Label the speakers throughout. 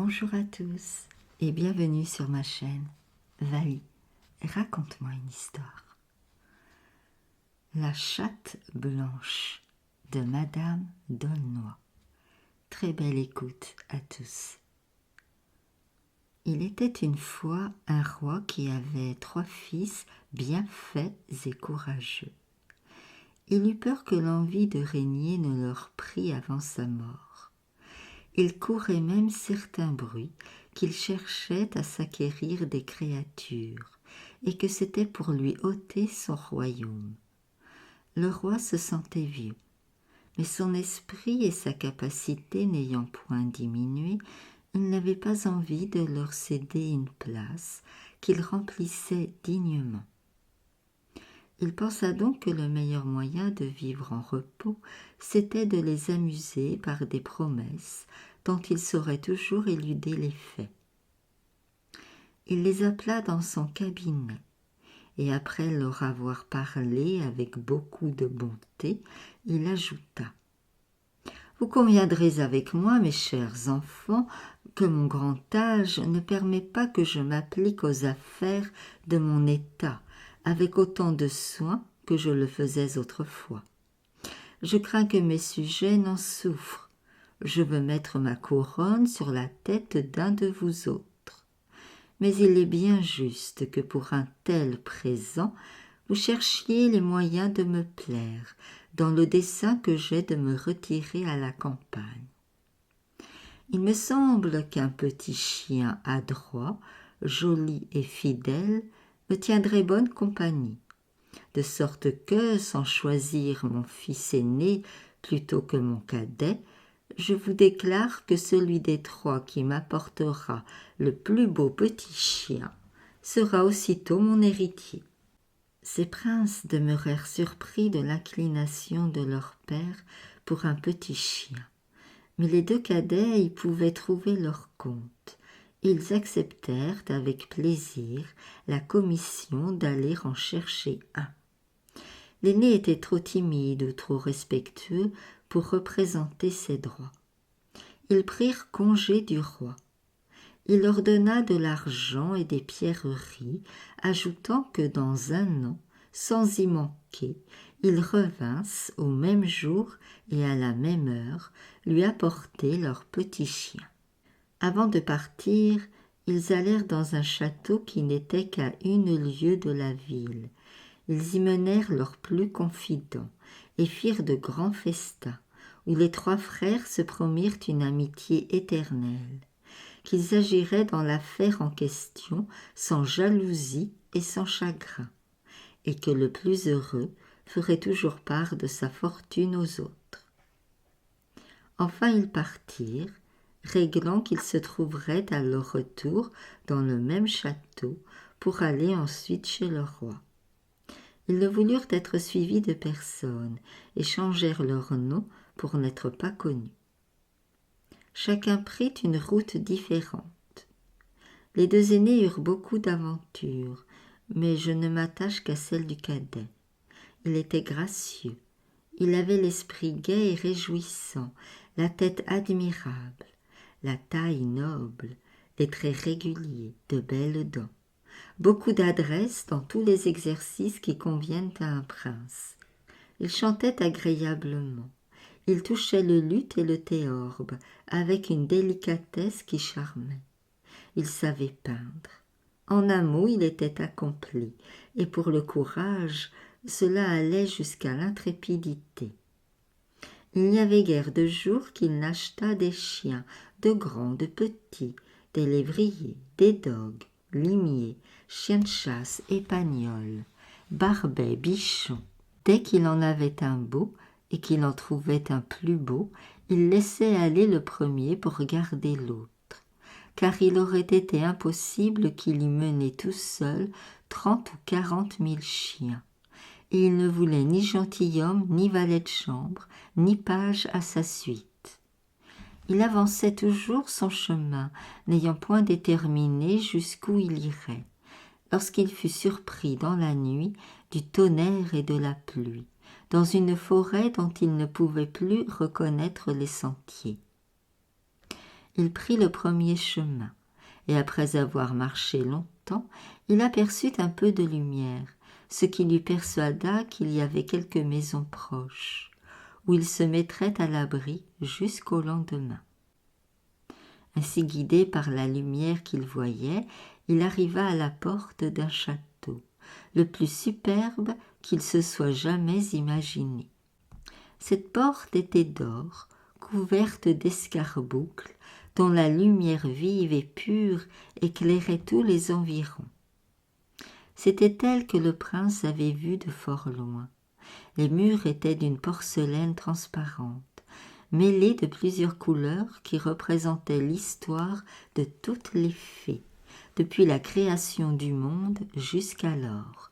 Speaker 1: Bonjour à tous et bienvenue sur ma chaîne Vali, raconte-moi une histoire. La chatte blanche de Madame d'Aulnoy. Très belle écoute à tous. Il était une fois un roi qui avait 3 fils bien faits et courageux. Il eut peur que l'envie de régner ne leur prît avant sa mort. Il courait même certains bruits qu'il cherchait à s'acquérir des créatures et que c'était pour lui ôter son royaume. Le roi se sentait vieux, mais son esprit et sa capacité n'ayant point diminué, il n'avait pas envie de leur céder une place qu'il remplissait dignement. Il pensa donc que le meilleur moyen de vivre en repos, c'était de les amuser par des promesses dont il saurait toujours éluder l'effet. Il les appela dans son cabinet, et après leur avoir parlé avec beaucoup de bonté, il ajouta « Vous conviendrez avec moi, mes chers enfants, que mon grand âge ne permet pas que je m'applique aux affaires de mon état avec autant de soin que je le faisais autrefois. Je crains que mes sujets n'en souffrent. Je veux mettre ma couronne sur la tête d'un de vous autres. Mais il est bien juste que pour un tel présent, vous cherchiez les moyens de me plaire, dans le dessein que j'ai de me retirer à la campagne. Il me semble qu'un petit chien adroit, joli et fidèle, me tiendrait bonne compagnie, de sorte que, sans choisir mon fils aîné plutôt que mon cadet, je vous déclare que celui des 3 qui m'apportera le plus beau petit chien sera aussitôt mon héritier. » Ces princes demeurèrent surpris de l'inclination de leur père pour un petit chien, mais les 2 cadets y pouvaient trouver leur compte. Ils acceptèrent avec plaisir la commission d'aller en chercher un. L'aîné était trop timide ou trop respectueux pour représenter ses droits. Ils prirent congé du roi. Il leur donna de l'argent et des pierreries, ajoutant que dans 1 an, sans y manquer, ils revinssent au même jour et à la même heure lui apporter leur petit chien. Avant de partir, ils allèrent dans un château qui n'était qu'à 1 lieue de la ville. Ils y menèrent leurs plus confidents et firent de grands festins, où les 3 frères se promirent une amitié éternelle, qu'ils agiraient dans l'affaire en question sans jalousie et sans chagrin, et que le plus heureux ferait toujours part de sa fortune aux autres. Enfin ils partirent, réglant qu'ils se trouveraient à leur retour dans le même château pour aller ensuite chez le roi. Ils ne voulurent être suivis de personne et changèrent leur nom pour n'être pas connus. Chacun prit une route différente. Les 2 aînés eurent beaucoup d'aventures, mais je ne m'attache qu'à celle du cadet. Il était gracieux, il avait l'esprit gai et réjouissant, la tête admirable, la taille noble, les traits réguliers, de belles dents, beaucoup d'adresse dans tous les exercices qui conviennent à un prince. Il chantait agréablement. Il touchait le luth et le théorbe avec une délicatesse qui charmait. Il savait peindre. En un mot, il était accompli, et pour le courage, cela allait jusqu'à l'intrépidité. Il n'y avait guère de jour qu'il n'achetât des chiens, de grands, de petits, des lévriers, des dogues, limiers, chiens de chasse, épagnols, barbets, bichons. Dès qu'il en avait un beau et qu'il en trouvait un plus beau, il laissait aller le premier pour garder l'autre, car il aurait été impossible qu'il y menât tout seul 30 ou 40 000 chiens, et il ne voulait ni gentilhomme, ni valet de chambre, ni page à sa suite. Il avançait toujours son chemin, n'ayant point déterminé jusqu'où il irait, lorsqu'il fut surpris dans la nuit du tonnerre et de la pluie, dans une forêt dont il ne pouvait plus reconnaître les sentiers. il prit le premier chemin, et après avoir marché longtemps, il aperçut un peu de lumière, ce qui lui persuada qu'il y avait quelques maisons proches, où il se mettrait à l'abri jusqu'au lendemain. Ainsi guidé par la lumière qu'il voyait, il arriva à la porte d'un château, le plus superbe qu'il se soit jamais imaginé. Cette porte était d'or, couverte d'escarboucles, dont la lumière vive et pure éclairait tous les environs. C'était elle que le prince avait vue de fort loin. Les murs étaient d'une porcelaine transparente, mêlée de plusieurs couleurs qui représentaient l'histoire de toutes les fées, depuis la création du monde jusqu'alors.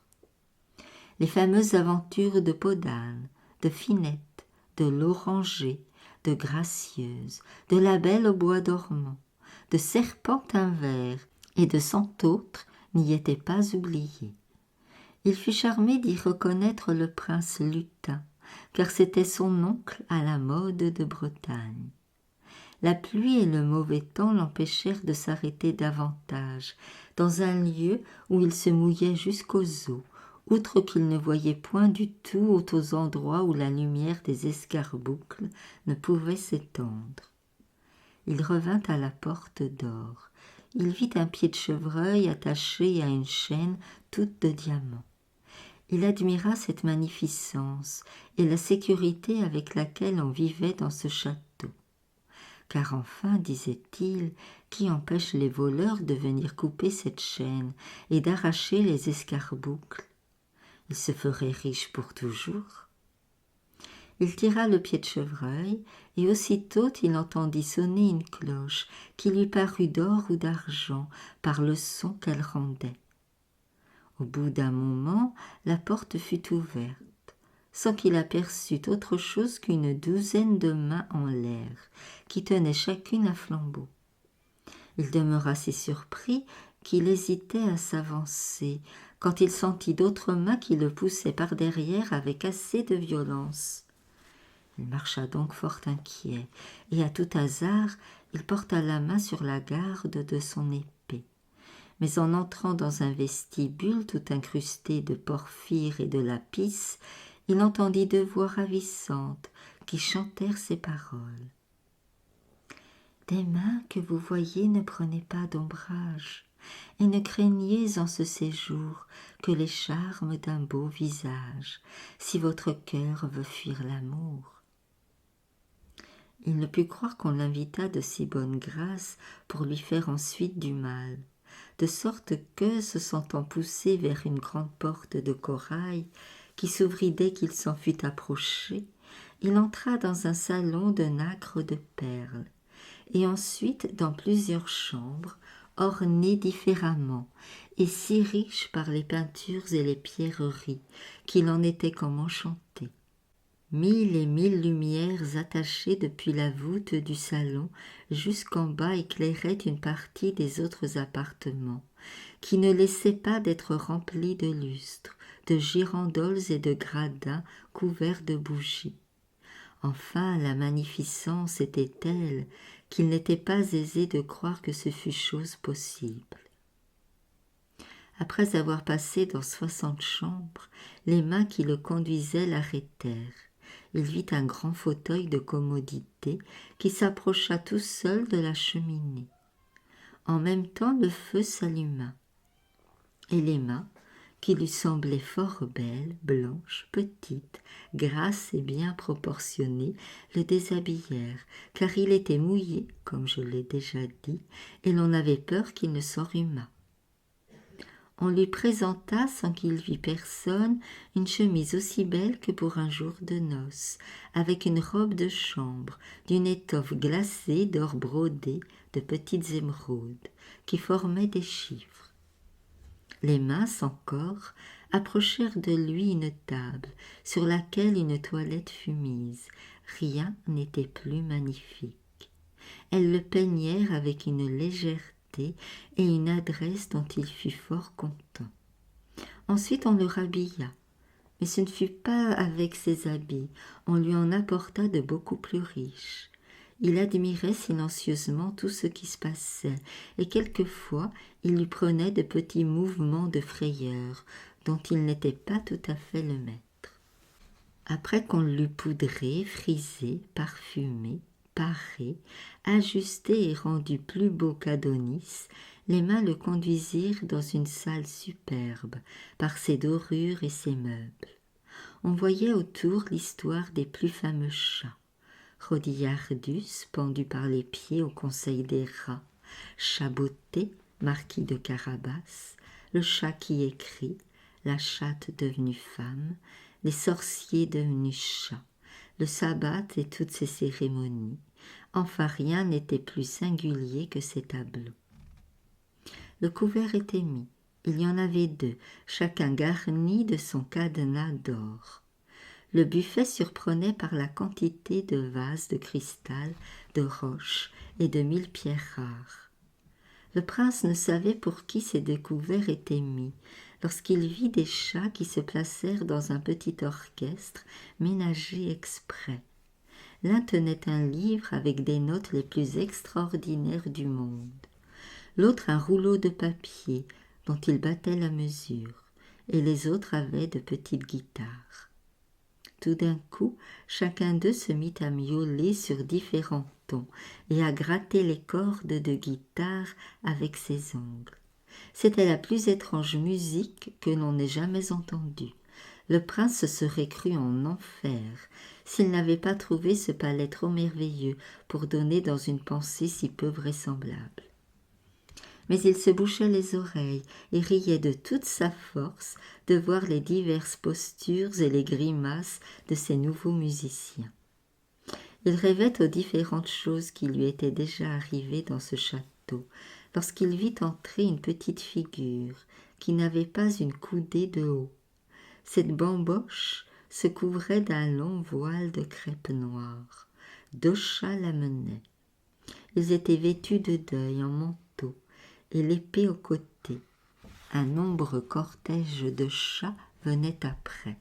Speaker 1: Les fameuses aventures de Podane, de Finette, de l'Oranger, de Gracieuse, de la Belle au bois dormant, de Serpentin vert et de cent autres n'y étaient pas oubliées. Il fut charmé d'y reconnaître le prince Lutin, car c'était son oncle à la mode de Bretagne. La pluie et le mauvais temps l'empêchèrent de s'arrêter davantage, dans un lieu où il se mouillait jusqu'aux os, outre qu'il ne voyait point du tout aux endroits où la lumière des escarboucles ne pouvait s'étendre. Il revint à la porte d'or. Il vit un pied de chevreuil attaché à une chaîne toute de diamants. Il admira cette magnificence et la sécurité avec laquelle on vivait dans ce château. Car enfin, disait-il, qui empêche les voleurs de venir couper cette chaîne et d'arracher les escarboucles? Il se ferait riche pour toujours. Il tira le pied de chevreuil, et aussitôt il entendit sonner une cloche qui lui parut d'or ou d'argent par le son qu'elle rendait. Au bout d'un moment, la porte fut ouverte, sans qu'il aperçût autre chose qu'une douzaine de mains en l'air, qui tenaient chacune un flambeau. Il demeura si surpris qu'il hésitait à s'avancer, quand il sentit d'autres mains qui le poussaient par derrière avec assez de violence. Il marcha donc fort inquiet, et à tout hasard, il porta la main sur la garde de son épée. Mais en entrant dans un vestibule tout incrusté de porphyre et de lapis, il entendit deux voix ravissantes qui chantèrent ces paroles. Des mains que vous voyez ne prenez pas d'ombrage, et ne craignez en ce séjour que les charmes d'un beau visage, si votre cœur veut fuir l'amour. Il ne put croire qu'on l'invitât de si bonne grâce pour lui faire ensuite du mal, de sorte que, se sentant poussé vers une grande porte de corail, qui s'ouvrit dès qu'il s'en fut approché, il entra dans un salon de nacre de perles, et ensuite dans plusieurs chambres, ornées différemment, et si riches par les peintures et les pierreries, qu'il en était comme enchanté. 1000 et 1000 lumières attachées depuis la voûte du salon jusqu'en bas éclairaient une partie des autres appartements, qui ne laissaient pas d'être remplis de lustres, de girandoles et de gradins couverts de bougies. Enfin, la magnificence était telle qu'il n'était pas aisé de croire que ce fût chose possible. Après avoir passé dans 60 chambres, les mains qui le conduisaient l'arrêtèrent. Il vit un grand fauteuil de commodité qui s'approcha tout seul de la cheminée. En même temps, le feu s'alluma, et les mains, qui lui semblaient fort belles, blanches, petites, grasses et bien proportionnées, le déshabillèrent, car il était mouillé, comme je l'ai déjà dit, et l'on avait peur qu'il ne s'enrhumât. On lui présenta, sans qu'il vît personne, une chemise aussi belle que pour un jour de noces, avec une robe de chambre, d'une étoffe glacée d'or brodé de petites émeraudes, qui formaient des chiffres. Les minces encore approchèrent de lui une table, sur laquelle une toilette fut mise. Rien n'était plus magnifique. Elles le peignèrent avec une légèreté et une adresse dont il fut fort content. Ensuite on le rhabilla, mais ce ne fut pas avec ses habits, on lui en apporta de beaucoup plus riches. il admirait silencieusement tout ce qui se passait, et quelquefois il lui prenait de petits mouvements de frayeur, dont il n'était pas tout à fait le maître. Après qu'on l'eut poudré, frisé, parfumé, paré, ajusté et rendu plus beau qu'Adonis, les mains le conduisirent dans une salle superbe, par ses dorures et ses meubles. On voyait autour l'histoire des plus fameux chats. Rhodillardus, pendu par les pieds au conseil des rats, Chaboté, marquis de Carabas, le chat qui écrit, la chatte devenue femme, les sorciers devenus chats, le sabbat et toutes ses cérémonies. Enfin, rien n'était plus singulier que ces tableaux. Le couvert était mis. Il y en avait 2, chacun garni de son cadenas d'or. Le buffet surprenait par la quantité de vases de cristal, de roches et de 1000 pierres rares. Le prince ne savait pour qui ces 2 couverts étaient mis, lorsqu'il vit des chats qui se placèrent dans un petit orchestre ménagé exprès. L'un tenait un livre avec des notes les plus extraordinaires du monde, l'autre un rouleau de papier dont il battait la mesure, et les autres avaient de petites guitares. Tout d'un coup, chacun d'eux se mit à miauler sur différents tons et à gratter les cordes de guitare avec ses ongles. C'était la plus étrange musique que l'on ait jamais entendue. Le prince se serait cru en enfer s'il n'avait pas trouvé ce palais trop merveilleux pour donner dans une pensée si peu vraisemblable. Mais il se bouchait les oreilles et riait de toute sa force de voir les diverses postures et les grimaces de ces nouveaux musiciens. Il rêvait aux différentes choses qui lui étaient déjà arrivées dans ce château, lorsqu'il vit entrer une petite figure qui n'avait pas une coudée de haut. Cette bamboche se couvrait d'un long voile de crêpe noire. 2 chats la menaient. Ils étaient vêtus de deuil en manteau et l'épée au côté. Un nombreux cortège de chats venait après.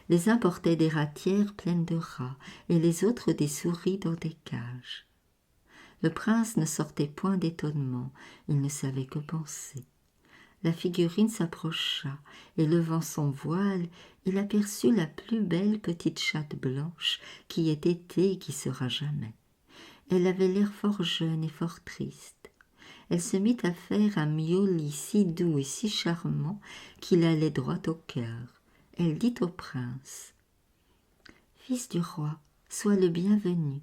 Speaker 1: Les uns portaient des ratières pleines de rats et les autres des souris dans des cages. Le prince ne sortait point d'étonnement, il ne savait que penser. La figurine s'approcha, et levant son voile, il aperçut la plus belle petite chatte blanche qui ait été et qui sera jamais. Elle avait l'air fort jeune et fort triste. Elle se mit à faire un miaulis si doux et si charmant qu'il allait droit au cœur. Elle dit au prince : « Fils du roi, sois le bienvenu.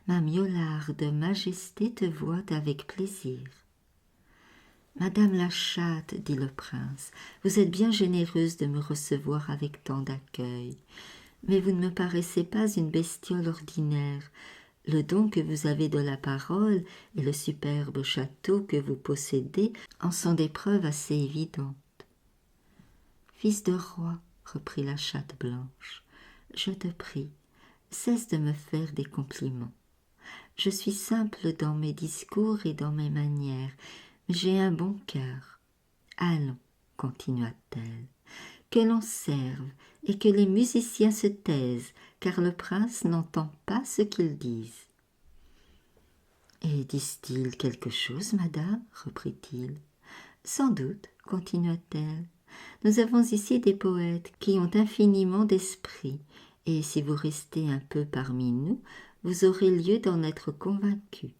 Speaker 1: Ma miaularde majesté te voit avec plaisir. » « Madame la chatte, dit le prince, vous êtes bien généreuse de me recevoir avec tant d'accueil, mais vous ne me paraissez pas une bestiole ordinaire. Le don que vous avez de la parole et le superbe château que vous possédez en sont des preuves assez évidentes. »« Fils de roi, reprit la chatte blanche, je te prie, cesse de me faire des compliments. Je suis simple dans mes discours et dans mes manières, mais j'ai un bon cœur. Allons, continua-t-elle, que l'on serve et que les musiciens se taisent, car le prince n'entend pas ce qu'ils disent. »« Et disent-ils quelque chose, madame ?» reprit-il. « Sans doute, continua-t-elle. Nous avons ici des poètes qui ont infiniment d'esprit, et si vous restez un peu parmi nous, vous aurez lieu d'en être convaincu. »«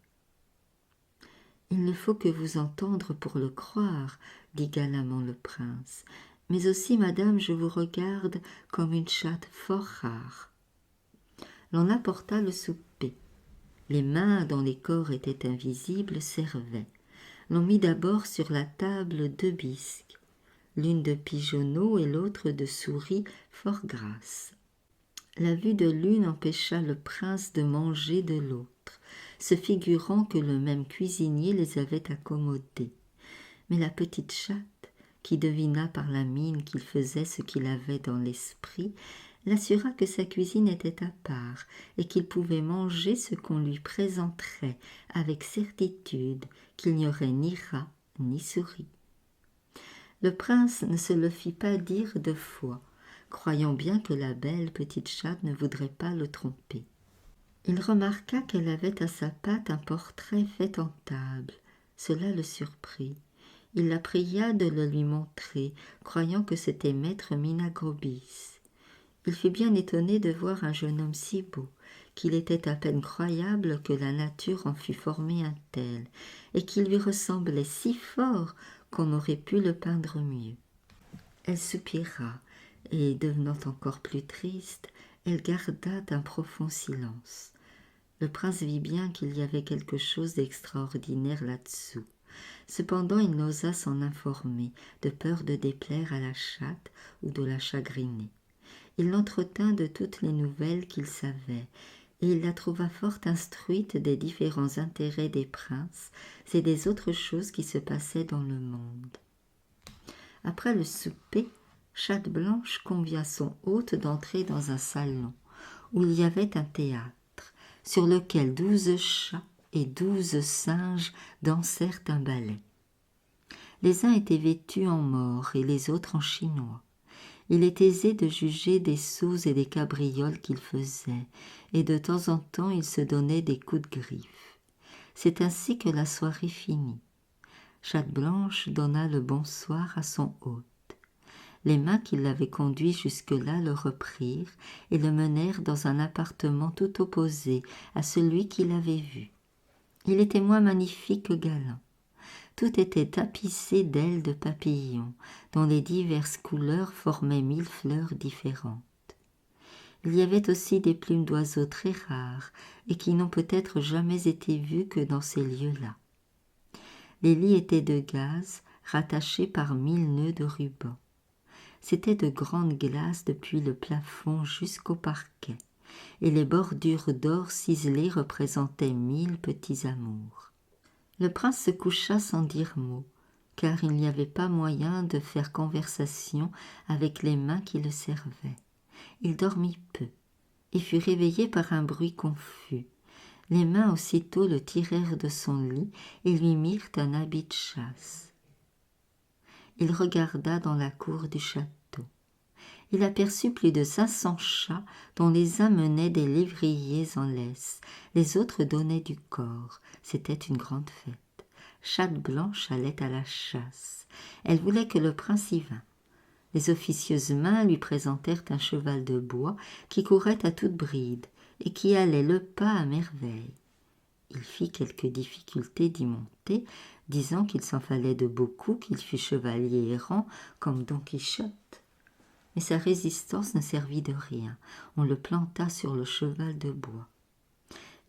Speaker 1: Il ne faut que vous entendre pour le croire, dit galamment le prince, mais aussi, madame, je vous regarde comme une chatte fort rare. » L'on apporta le souper. Les mains dont les corps étaient invisibles servaient. L'on mit d'abord sur la table 2 bisques, l'une de pigeonneau et l'autre de souris fort grasse. La vue de l'une empêcha le prince de manger de l'autre, se figurant que le même cuisinier les avait accommodés. Mais la petite chatte, qui devina par la mine qu'il faisait ce qu'il avait dans l'esprit, l'assura que sa cuisine était à part et qu'il pouvait manger ce qu'on lui présenterait avec certitude qu'il n'y aurait ni rat ni souris. Le prince ne se le fit pas dire 2 fois, croyant bien que la belle petite chatte ne voudrait pas le tromper. Il remarqua qu'elle avait à sa patte un portrait fait en table. Cela le surprit. Il la pria de le lui montrer, croyant que c'était maître Minagrobis. Il fut bien étonné de voir un jeune homme si beau, qu'il était à peine croyable que la nature en fût formé un tel, et qu'il lui ressemblait si fort qu'on aurait pu le peindre mieux. Elle soupira, et devenant encore plus triste, elle garda un profond silence. Le prince vit bien qu'il y avait quelque chose d'extraordinaire là-dessous. Cependant il n'osa s'en informer, de peur de déplaire à la chatte ou de la chagriner. Il l'entretint de toutes les nouvelles qu'il savait, et il la trouva fort instruite des différents intérêts des princes et des autres choses qui se passaient dans le monde. Après le souper, Chatte-Blanche convia son hôte d'entrer dans un salon, où il y avait un théâtre, sur lequel 12 chats et 12 singes dansèrent un ballet. Les uns étaient vêtus en maure et les autres en chinois. Il est aisé de juger des sauts et des cabrioles qu'ils faisaient, et de temps en temps ils se donnaient des coups de griffe. C'est ainsi que la soirée finit. Chatte-Blanche donna le bonsoir à son hôte. Les mains qui l'avaient conduit jusque-là le reprirent et le menèrent dans un appartement tout opposé à celui qu'il avait vu. Il était moins magnifique que galant. Tout était tapissé d'ailes de papillons, dont les diverses couleurs formaient 1000 fleurs différentes. Il y avait aussi des plumes d'oiseaux très rares et qui n'ont peut-être jamais été vues que dans ces lieux-là. Les lits étaient de gaze, rattachés par 1000 nœuds de ruban. C'étaient de grandes glaces depuis le plafond jusqu'au parquet, et les bordures d'or ciselées représentaient 1000 petits amours. Le prince se coucha sans dire mot, car il n'y avait pas moyen de faire conversation avec les mains qui le servaient. Il dormit peu, et fut réveillé par un bruit confus. Les mains aussitôt le tirèrent de son lit et lui mirent un habit de chasse. Il regarda dans la cour du château. Il aperçut plus de 500 chats dont les uns menaient des lévriers en laisse, les autres donnaient du corps. C'était une grande fête. Chatte-Blanche allait à la chasse. Elle voulait que le prince y vînt. Les officieuses mains lui présentèrent un cheval de bois qui courait à toute bride et qui allait le pas à merveille. Il fit quelques difficultés d'y monter, disant qu'il s'en fallait de beaucoup qu'il fût chevalier errant comme Don Quichotte. Mais sa résistance ne servit de rien. On le planta sur le cheval de bois.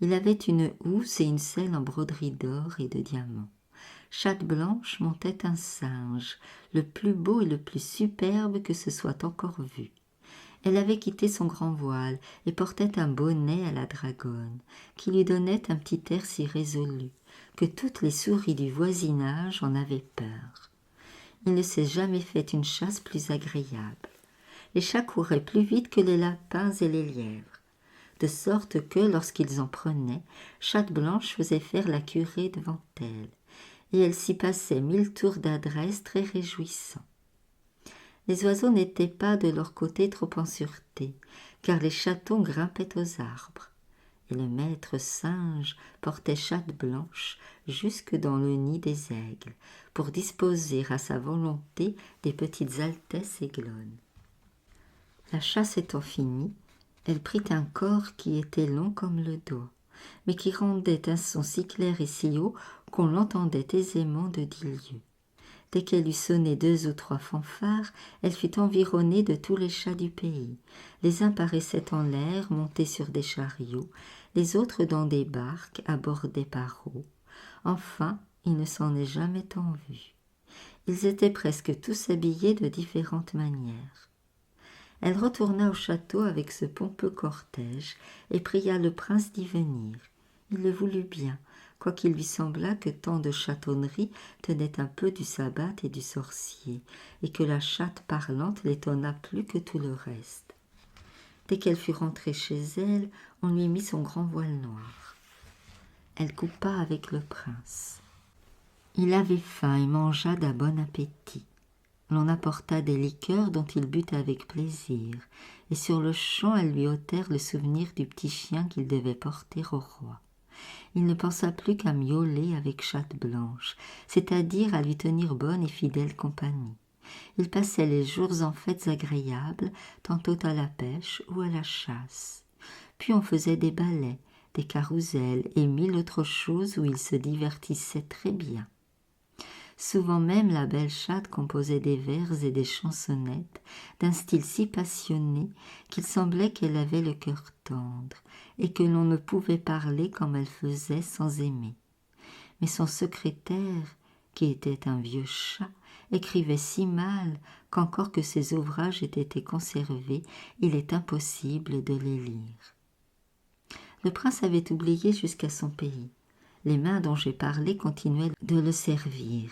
Speaker 1: Il avait une housse et une selle en broderie d'or et de diamants. Chatte-Blanche montait un singe, le plus beau et le plus superbe que ce soit encore vu. Elle avait quitté son grand voile et portait un bonnet à la dragonne, qui lui donnait un petit air si résolu que toutes les souris du voisinage en avaient peur. Il ne s'est jamais fait une chasse plus agréable. Les chats couraient plus vite que les lapins et les lièvres, de sorte que, lorsqu'ils en prenaient, Chatte-Blanche faisait faire la curée devant elle, et elle s'y passait 1000 tours d'adresse très réjouissants. Les oiseaux n'étaient pas de leur côté trop en sûreté, car les chatons grimpaient aux arbres, et le maître singe portait Chatte-Blanche jusque dans le nid des aigles, pour disposer à sa volonté des petites altesses aiglonnes. La chasse étant finie, elle prit un corps qui était long comme le doigt, mais qui rendait un son si clair et si haut qu'on l'entendait aisément de 10 lieues. Dès qu'elle eut sonné 2 ou 3 fanfares, elle fut environnée de tous les chats du pays. Les uns paraissaient en l'air, montés sur des chariots, les autres dans des barques, à bord des pareaux. Enfin, il ne s'en est jamais tant vu. Ils étaient presque tous habillés de différentes manières. Elle retourna au château avec ce pompeux cortège et pria le prince d'y venir. Il le voulut bien, quoiqu'il lui semblât que tant de chatonnerie tenait un peu du sabbat et du sorcier, et que la chatte parlante l'étonna plus que tout le reste. Dès qu'elle fut rentrée chez elle, on lui mit son grand voile noir. Elle coupa avec le prince. Il avait faim et mangea d'un bon appétit. L'on apporta des liqueurs dont il but avec plaisir, et sur le champ elles lui ôtèrent le souvenir du petit chien qu'il devait porter au roi. Il ne pensa plus qu'à miauler avec Chatte Blanche, c'est-à-dire à lui tenir bonne et fidèle compagnie. Il passait les jours en fêtes agréables, tantôt à la pêche ou à la chasse. Puis on faisait des ballets, des carousels et mille autres choses où il se divertissait très bien. Souvent même la belle chatte composait des vers et des chansonnettes d'un style si passionné qu'il semblait qu'elle avait le cœur tendre et que l'on ne pouvait parler comme elle faisait sans aimer. Mais son secrétaire, qui était un vieux chat, écrivait si mal qu'encore que ses ouvrages aient été conservés, il est impossible de les lire. Le prince avait oublié jusqu'à son pays. Les mains dont j'ai parlé continuaient de le servir.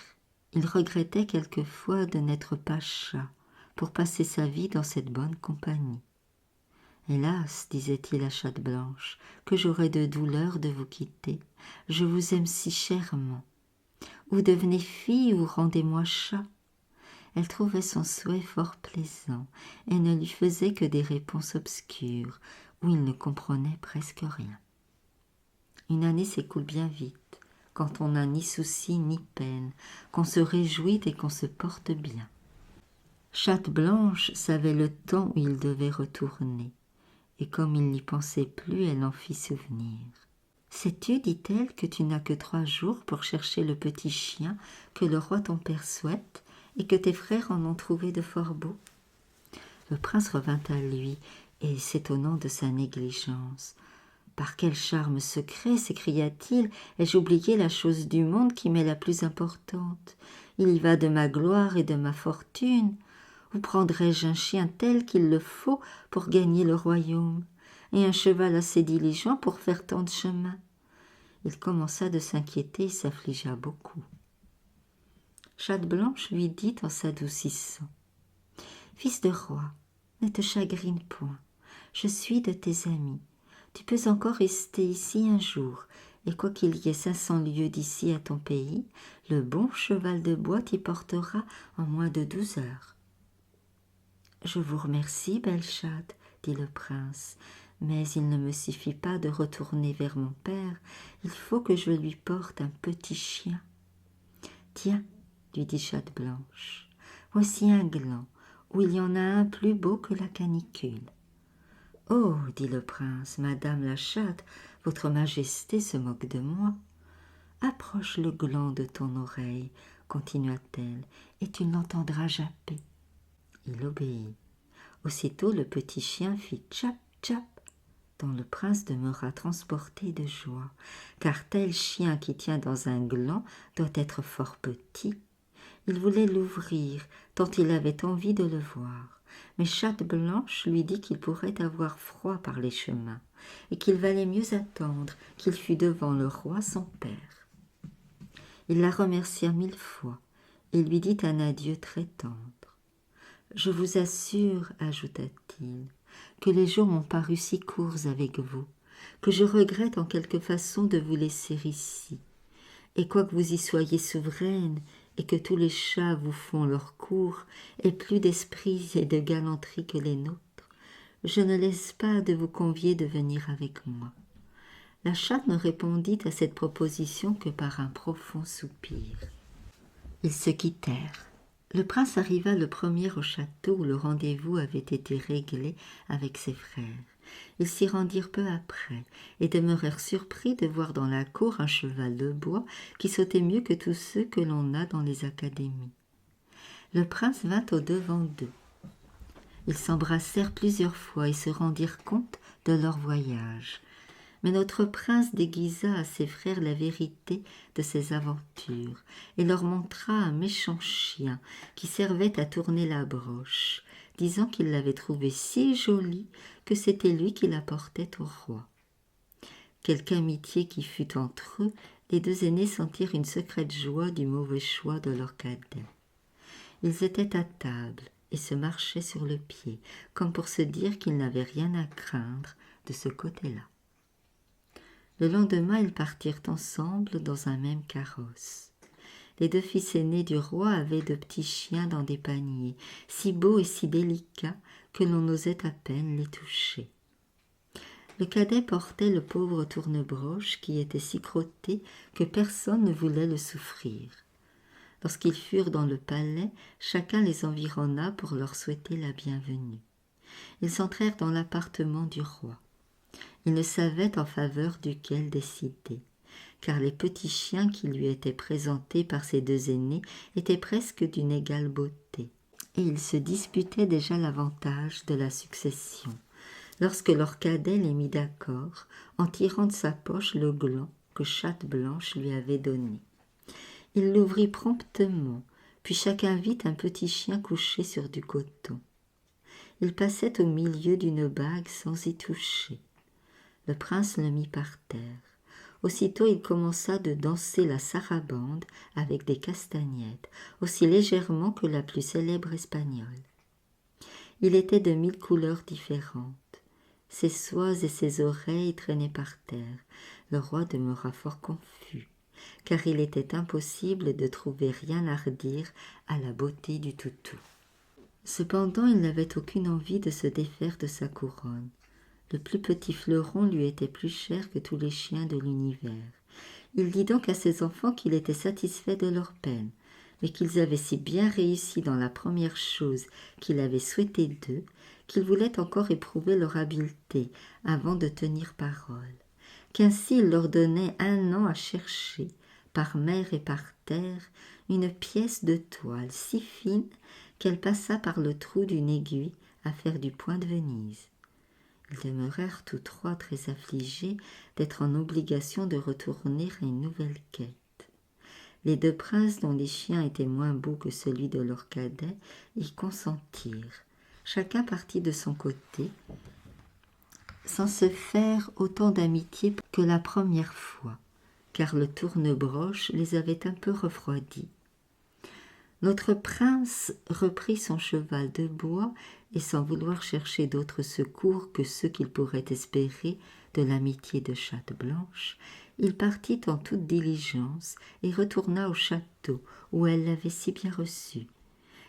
Speaker 1: Il regrettait quelquefois de n'être pas chat pour passer sa vie dans cette bonne compagnie. « Hélas, disait-il à Chatte Blanche, que j'aurais de douleur de vous quitter. Je vous aime si chèrement. Ou devenez fille ou rendez-moi chat. » Elle trouvait son souhait fort plaisant et ne lui faisait que des réponses obscures où il ne comprenait presque rien. Une année s'écoule bien vite, quand on n'a ni souci ni peine, qu'on se réjouit et qu'on se porte bien. Chatte Blanche savait le temps où il devait retourner, et comme il n'y pensait plus, elle en fit souvenir. « Sais-tu, dit-elle, que tu n'as que 3 jours pour chercher le petit chien que le roi ton père souhaite, et que tes frères en ont trouvé de fort beau ?» Le prince revint à lui, et s'étonnant de sa négligence. « Par quel charme secret, s'écria-t-il, ai-je oublié la chose du monde qui m'est la plus importante? Il y va de ma gloire et de ma fortune. Où prendrais-je un chien tel qu'il le faut pour gagner le royaume, et un cheval assez diligent pour faire tant de chemin ?» Il commença de s'inquiéter et s'affligea beaucoup. Chatte Blanche lui dit en s'adoucissant: « Fils de roi, ne te chagrine point, je suis de tes amis. Tu peux encore rester ici un jour, et quoiqu'il y ait 500 lieues d'ici à ton pays, le bon cheval de bois t'y portera en moins de 12 heures. » « Je vous remercie, belle chatte, dit le prince, mais il ne me suffit pas de retourner vers mon père, il faut que je lui porte un petit chien. »« Tiens, lui dit Chatte Blanche, voici un gland, où il y en a un plus beau que la canicule. »« Oh, dit le prince, madame la chatte, votre majesté se moque de moi. Approche le gland de ton oreille, continua-t-elle, et tu l'entendras japper. » Il obéit. Aussitôt le petit chien fit tchap tchap, dont le prince demeura transporté de joie, car tel chien qui tient dans un gland doit être fort petit. Il voulait l'ouvrir, tant il avait envie de le voir, mais Chatte Blanche lui dit qu'il pourrait avoir froid par les chemins, et qu'il valait mieux attendre qu'il fût devant le roi son père. Il la remercia 1000 fois, et lui dit un adieu très tendre. « Je vous assure, ajouta-t-il, que les jours m'ont paru si courts avec vous, que je regrette en quelque façon de vous laisser ici. Et quoique vous y soyez souveraine, et que tous les chats vous font leur cour, et plus d'esprit et de galanterie que les nôtres, je ne laisse pas de vous convier de venir avec moi. » La chatte ne répondit à cette proposition que par un profond soupir. Ils se quittèrent. Le prince arriva le premier au château où le rendez-vous avait été réglé avec ses frères. Ils s'y rendirent peu après et demeurèrent surpris de voir dans la cour un cheval de bois qui sautait mieux que tous ceux que l'on a dans les académies. Le prince vint au-devant d'eux. Ils s'embrassèrent plusieurs fois et se rendirent compte de leur voyage. Mais notre prince déguisa à ses frères la vérité de ses aventures et leur montra un méchant chien qui servait à tourner la broche, disant qu'il l'avait trouvé si jolie que c'était lui qui la portait au roi. Quelque amitié qui fut entre eux, les 2 aînés sentirent une secrète joie du mauvais choix de leur cadet. Ils étaient à table et se marchaient sur le pied, comme pour se dire qu'ils n'avaient rien à craindre de ce côté-là. Le lendemain, ils partirent ensemble dans un même carrosse. les 2 fils aînés du roi avaient de petits chiens dans des paniers, si beaux et si délicats que l'on osait à peine les toucher. Le cadet portait le pauvre tournebroche qui était si crotté que personne ne voulait le souffrir. Lorsqu'ils furent dans le palais, chacun les environna pour leur souhaiter la bienvenue. Ils entrèrent dans l'appartement du roi. Ils ne savaient en faveur duquel décider, car les petits chiens qui lui étaient présentés par ses 2 aînés étaient presque d'une égale beauté, et ils se disputaient déjà l'avantage de la succession, lorsque leur cadet les mit d'accord en tirant de sa poche le gland que Chatte-Blanche lui avait donné. Il l'ouvrit promptement, puis chacun vit un petit chien couché sur du coton. Il passait au milieu d'une bague sans y toucher. Le prince le mit par terre. Aussitôt il commença de danser la sarabande avec des castagnettes, aussi légèrement que la plus célèbre espagnole. Il était de 1000 couleurs différentes. Ses soies et ses oreilles traînaient par terre. Le roi demeura fort confus, car il était impossible de trouver rien à redire à la beauté du toutou. Cependant, il n'avait aucune envie de se défaire de sa couronne. Le plus petit fleuron lui était plus cher que tous les chiens de l'univers. Il dit donc à ses enfants qu'il était satisfait de leur peine, mais qu'ils avaient si bien réussi dans la première chose qu'il avait souhaité d'eux, qu'il voulait encore éprouver leur habileté avant de tenir parole, qu'ainsi il leur donnait 1 an à chercher, par mer et par terre, une pièce de toile si fine qu'elle passa par le trou d'une aiguille à faire du point de Venise. Ils demeurèrent tous 3 très affligés d'être en obligation de retourner à une nouvelle quête. Les 2 princes, dont les chiens étaient moins beaux que celui de leur cadet, y consentirent. Chacun partit de son côté, sans se faire autant d'amitié que la première fois, car le tournebroche les avait un peu refroidis. Notre prince reprit son cheval de bois et sans vouloir chercher d'autres secours que ceux qu'il pourrait espérer de l'amitié de Chatte-Blanche, il partit en toute diligence et retourna au château où elle l'avait si bien reçu.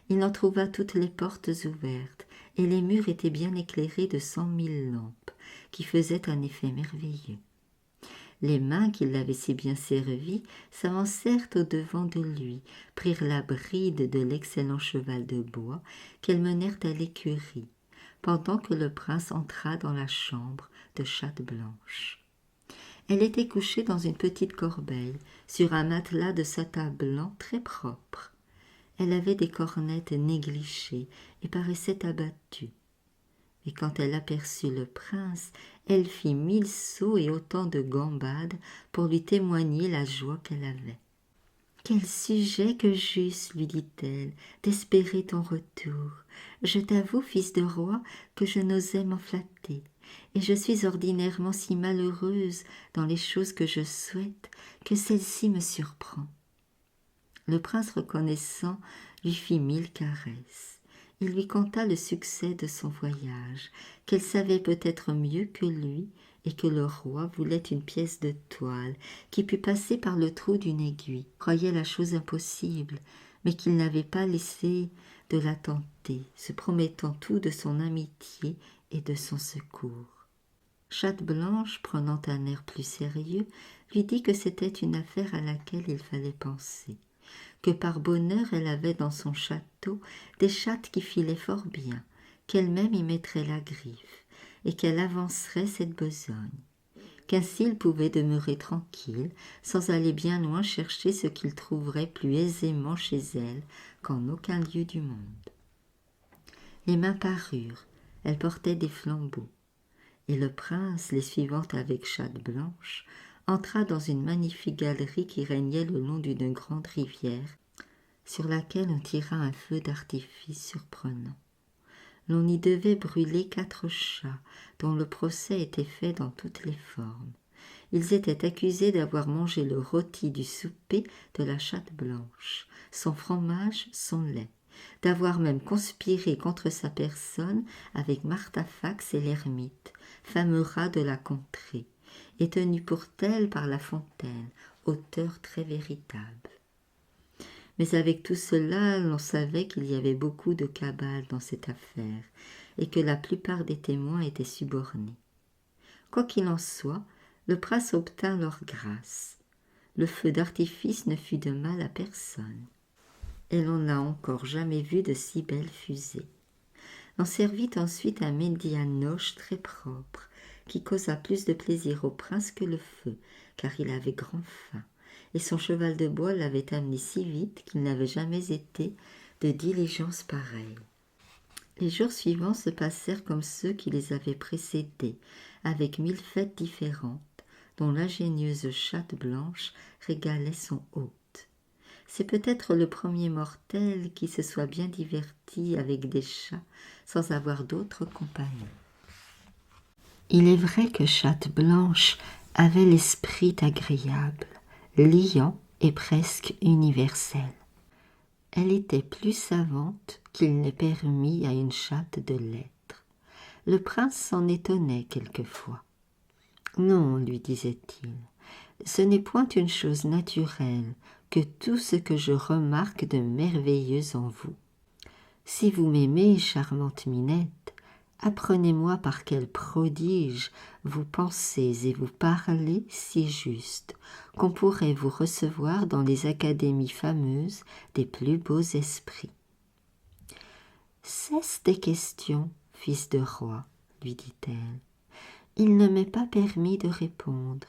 Speaker 1: Il en trouva toutes les portes ouvertes et les murs étaient bien éclairés de 100 000 lampes qui faisaient un effet merveilleux. Les mains qui l'avaient si bien servi s'avancèrent au-devant de lui, prirent la bride de l'excellent cheval de bois qu'elles menèrent à l'écurie, pendant que le prince entra dans la chambre de Chatte-Blanche. Elle était couchée dans une petite corbeille, sur un matelas de satin blanc très propre. Elle avait des cornettes négligées et paraissait abattue. Et quand elle aperçut le prince, elle fit 1000 sauts et autant de gambades pour lui témoigner la joie qu'elle avait. « Quel sujet que j'eusse, lui dit-elle, d'espérer ton retour. Je t'avoue, fils de roi, que je n'osais m'en flatter, et je suis ordinairement si malheureuse dans les choses que je souhaite que celle-ci me surprend. » Le prince reconnaissant lui fit 1000 caresses. Il lui conta le succès de son voyage, qu'elle savait peut-être mieux que lui et que le roi voulait une pièce de toile qui pût passer par le trou d'une aiguille. Il croyait la chose impossible, mais qu'il n'avait pas laissé de la tenter, se promettant tout de son amitié et de son secours. Chatte-Blanche, prenant un air plus sérieux, lui dit que c'était une affaire à laquelle il fallait penser, que par bonheur elle avait dans son château des chattes qui filaient fort bien, qu'elle-même y mettrait la griffe, et qu'elle avancerait cette besogne, qu'ainsi il pouvait demeurer tranquille, sans aller bien loin chercher ce qu'il trouverait plus aisément chez elle qu'en aucun lieu du monde. Les mains parurent, elles portaient des flambeaux, et le prince, les suivant avec Chatte-Blanche, entra dans une magnifique galerie qui régnait le long d'une grande rivière, sur laquelle on tira un feu d'artifice surprenant. L'on y devait brûler 4 chats, dont le procès était fait dans toutes les formes. Ils étaient accusés d'avoir mangé le rôti du souper de la Chatte-Blanche, son fromage, son lait, d'avoir même conspiré contre sa personne avec Martafax et l'ermite, fameux rat de la contrée, et tenu pour tel par La Fontaine, auteur très véritable. Mais avec tout cela, l'on savait qu'il y avait beaucoup de cabale dans cette affaire, et que la plupart des témoins étaient subornés. Quoi qu'il en soit, le prince obtint leur grâce. Le feu d'artifice ne fut de mal à personne, et l'on n'a encore jamais vu de si belles fusées. On servit ensuite un médianoche très propre, qui causa plus de plaisir au prince que le feu, car il avait grand faim, et son cheval de bois l'avait amené si vite qu'il n'avait jamais été de diligence pareille. Les jours suivants se passèrent comme ceux qui les avaient précédés, avec 1000 fêtes différentes, dont l'ingénieuse chatte blanche régalait son hôte. C'est peut-être le premier mortel qui se soit bien diverti avec des chats sans avoir d'autres compagnons. Il est vrai que Chatte Blanche avait l'esprit agréable, liant et presque universel. Elle était plus savante qu'il n'est permis à une chatte de l'être. Le prince s'en étonnait quelquefois. « Non, lui disait-il, ce n'est point une chose naturelle que tout ce que je remarque de merveilleux en vous. Si vous m'aimez, charmante Minette, apprenez-moi par quel prodige vous pensez et vous parlez si juste qu'on pourrait vous recevoir dans les académies fameuses des plus beaux esprits. »« Cesse tes questions, fils de roi, lui dit-elle. Il ne m'est pas permis de répondre,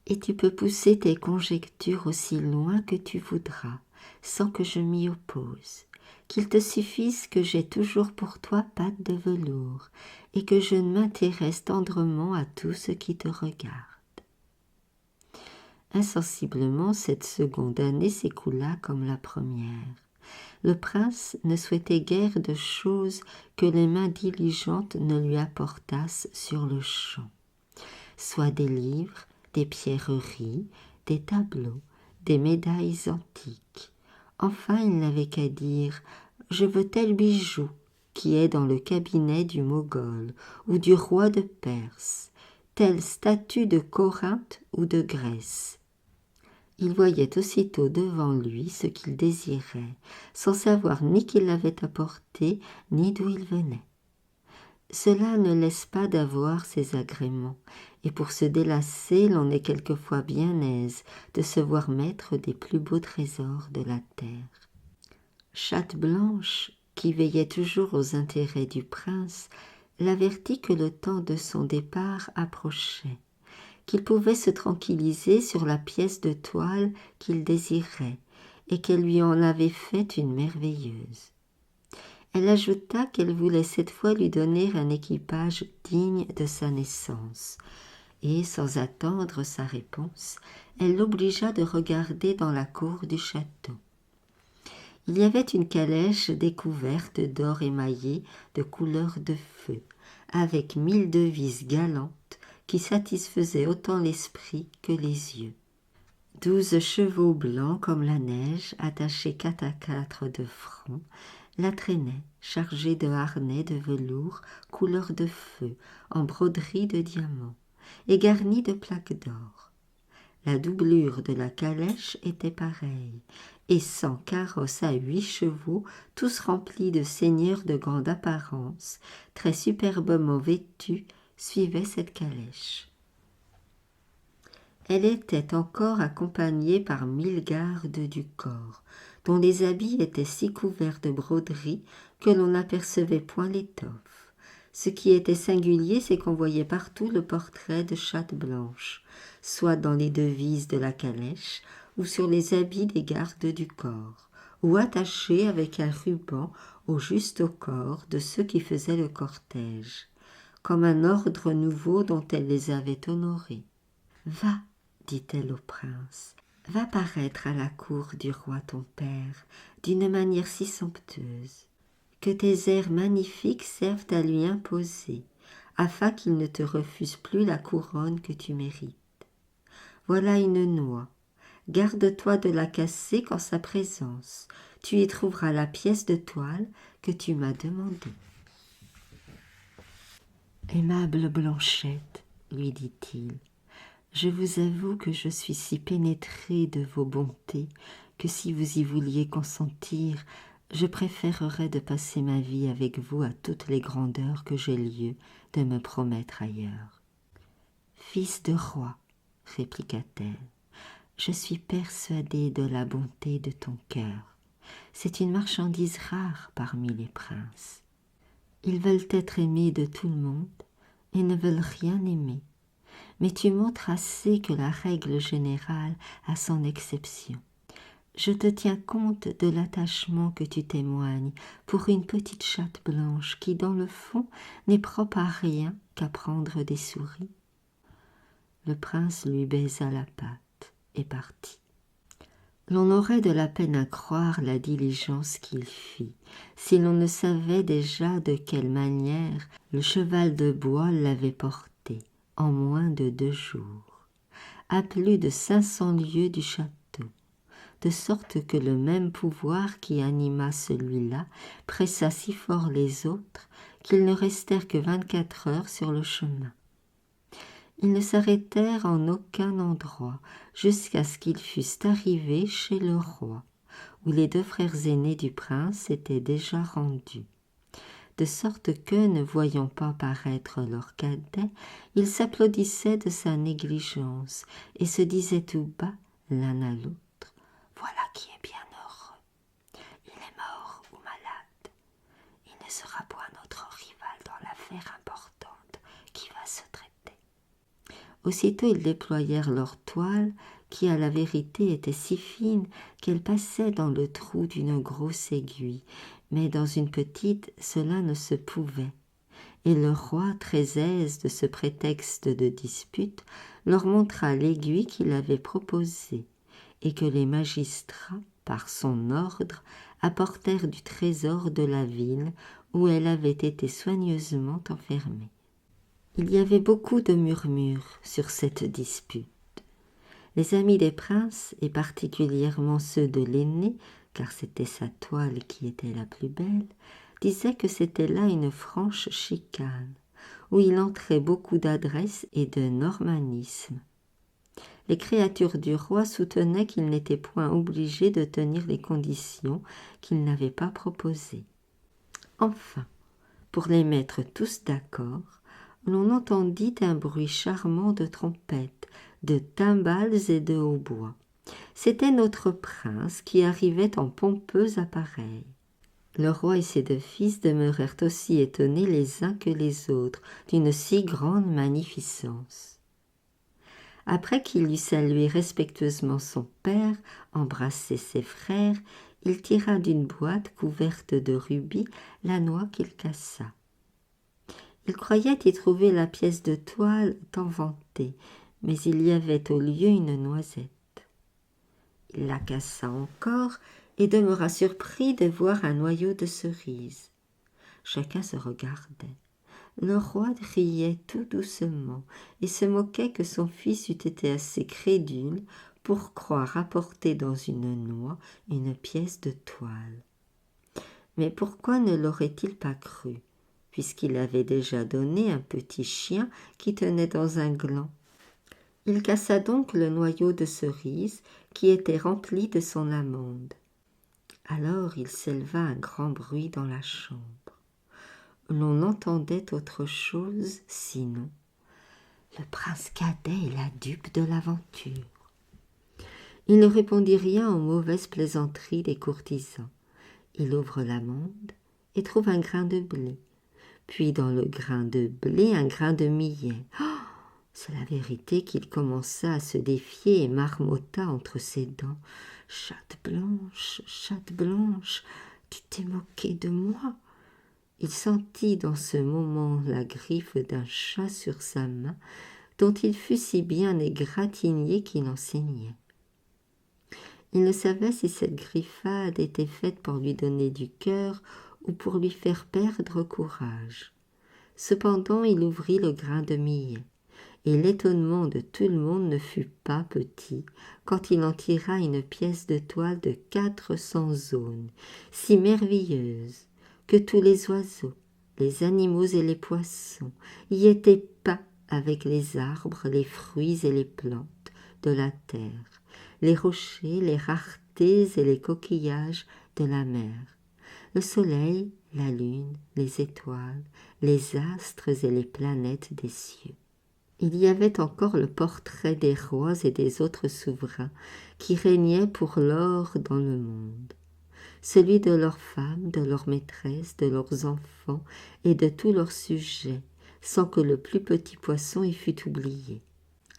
Speaker 1: et tu peux pousser tes conjectures aussi loin que tu voudras, sans que je m'y oppose. Qu'il te suffise que j'ai toujours pour toi patte de velours, et que je m'intéresse tendrement à tout ce qui te regarde. » Insensiblement, cette seconde année s'écoula comme la première. Le prince ne souhaitait guère de choses que les mains diligentes ne lui apportassent sur le champ, soit des livres, des pierreries, des tableaux, des médailles antiques. Enfin, il n'avait qu'à dire « Je veux tel bijou qui est dans le cabinet du Mogol ou du roi de Perse, telle statue de Corinthe ou de Grèce. » Il voyait aussitôt devant lui ce qu'il désirait, sans savoir ni qui l'avait apporté, ni d'où il venait. Cela ne laisse pas d'avoir ses agréments, et pour se délasser, l'on est quelquefois bien aise de se voir maître des plus beaux trésors de la terre. Chatte Blanche, qui veillait toujours aux intérêts du prince, l'avertit que le temps de son départ approchait, qu'il pouvait se tranquilliser sur la pièce de toile qu'il désirait, et qu'elle lui en avait fait une merveilleuse. Elle ajouta qu'elle voulait cette fois lui donner un équipage digne de sa naissance, et, sans attendre sa réponse, elle l'obligea de regarder dans la cour du château. Il y avait une calèche découverte d'or émaillé de couleur de feu, avec 1000 devises galantes qui satisfaisaient autant l'esprit que les yeux. 12 chevaux blancs comme la neige, attachés 4 à 4 de front, la traînaient, chargée de harnais de velours couleur de feu, en broderie de diamants, et garnie de plaques d'or. La doublure de la calèche était pareille, et 100 carrosses à 8 chevaux, tous remplis de seigneurs de grande apparence, très superbement vêtus, suivaient cette calèche. Elle était encore accompagnée par 1000 gardes du corps, dont les habits étaient si couverts de broderies que l'on n'apercevait point l'étoffe. Ce qui était singulier, c'est qu'on voyait partout le portrait de Chatte Blanche, soit dans les devises de la calèche, ou sur les habits des gardes du corps, ou attachés avec un ruban au juste au corps de ceux qui faisaient le cortège, comme un ordre nouveau dont elle les avait honorés. « Va, dit-elle au prince, va paraître à la cour du roi ton père d'une manière si somptueuse, que tes airs magnifiques servent à lui imposer, afin qu'il ne te refuse plus la couronne que tu mérites. Voilà une noix, garde-toi de la casser qu'en sa présence, tu y trouveras la pièce de toile que tu m'as demandée. »« Aimable Blanchette, lui dit-il, je vous avoue que je suis si pénétré de vos bontés que si vous y vouliez consentir, je préférerais de passer ma vie avec vous à toutes les grandeurs que j'ai lieu de me promettre ailleurs. » « Fils de roi, répliqua-t-elle, je suis persuadée de la bonté de ton cœur. C'est une marchandise rare parmi les princes. Ils veulent être aimés de tout le monde et ne veulent rien aimer. Mais tu montres assez que la règle générale a son exception. Je te tiens compte de l'attachement que tu témoignes pour une petite chatte blanche qui, dans le fond, n'est propre à rien qu'à prendre des souris. » Le prince lui baisa la patte et partit. L'on aurait de la peine à croire la diligence qu'il fit, si l'on ne savait déjà de quelle manière le cheval de bois l'avait porté, en moins de 2 jours, à plus de 500 lieues du château, de sorte que le même pouvoir qui anima celui-là pressa si fort les autres qu'ils ne restèrent que 24 heures sur le chemin. Ils ne s'arrêtèrent en aucun endroit jusqu'à ce qu'ils fussent arrivés chez le roi, où les 2 frères aînés du prince étaient déjà rendus. De sorte que, ne voyant pas paraître leur cadet, ils s'applaudissaient de sa négligence et se disaient tout bas l'un à l'autre: « Voilà qui est bien heureux. Il est mort ou malade. Il ne sera point notre rival dans l'affaire importante qui va se traiter. » Aussitôt ils déployèrent leur toile, qui à la vérité était si fine qu'elle passait dans le trou d'une grosse aiguille, mais dans une petite cela ne se pouvait. Et le roi, très aise de ce prétexte de dispute, leur montra l'aiguille qu'il avait proposée, et que les magistrats, par son ordre, apportèrent du trésor de la ville où elle avait été soigneusement enfermée. Il y avait beaucoup de murmures sur cette dispute. Les amis des princes, et particulièrement ceux de l'aîné, car c'était sa toile qui était la plus belle, disaient que c'était là une franche chicane, où il entrait beaucoup d'adresse et de normannisme. Les créatures du roi soutenaient qu'il n'était point obligé de tenir les conditions qu'il n'avait pas proposées. Enfin, pour les mettre tous d'accord, l'on entendit un bruit charmant de trompettes, de timbales et de hautbois. C'était notre prince qui arrivait en pompeux appareil. Le roi et ses 2 fils demeurèrent aussi étonnés les uns que les autres d'une si grande magnificence. Après qu'il eut salué respectueusement son père, embrassé ses frères, il tira d'une boîte couverte de rubis la noix qu'il cassa. Il croyait y trouver la pièce de toile tant vantée, mais il y avait au lieu une noisette. Il la cassa encore et demeura surpris de voir un noyau de cerise. Chacun se regardait. Le roi riait tout doucement et se moquait que son fils eût été assez crédule pour croire apporter dans une noix une pièce de toile. Mais pourquoi ne l'aurait-il pas cru, puisqu'il avait déjà donné un petit chien qui tenait dans un gland? Il cassa donc le noyau de cerise qui était rempli de son amande. Alors il s'éleva un grand bruit dans la chambre. L'on n'entendait autre chose sinon: le prince cadet est la dupe de l'aventure. Il ne répondit rien aux mauvaises plaisanteries des courtisans. Il ouvre l'amande et trouve un grain de blé, puis dans le grain de blé un grain de millet. C'est la vérité qu'il commença à se défier et marmotta entre ses dents: « Chatte blanche, tu t'es moquée de moi !» Il sentit dans ce moment la griffe d'un chat sur sa main, dont il fut si bien égratigné qu'il en saignait. Il ne savait si cette griffade était faite pour lui donner du cœur ou pour lui faire perdre courage. Cependant il ouvrit le grain de millet, et l'étonnement de tout le monde ne fut pas petit quand il en tira une pièce de toile de 400 aunes, si merveilleuse que tous les oiseaux, les animaux et les poissons y étaient peints avec les arbres, les fruits et les plantes de la terre, les rochers, les raretés cétacés et les coquillages de la mer, le soleil, la lune, les étoiles, les astres et les planètes des cieux. Il y avait encore le portrait des rois et des autres souverains qui régnaient pour lors dans le monde, celui de leurs femmes, de leurs maîtresses, de leurs enfants et de tous leurs sujets, sans que le plus petit poisson y fût oublié.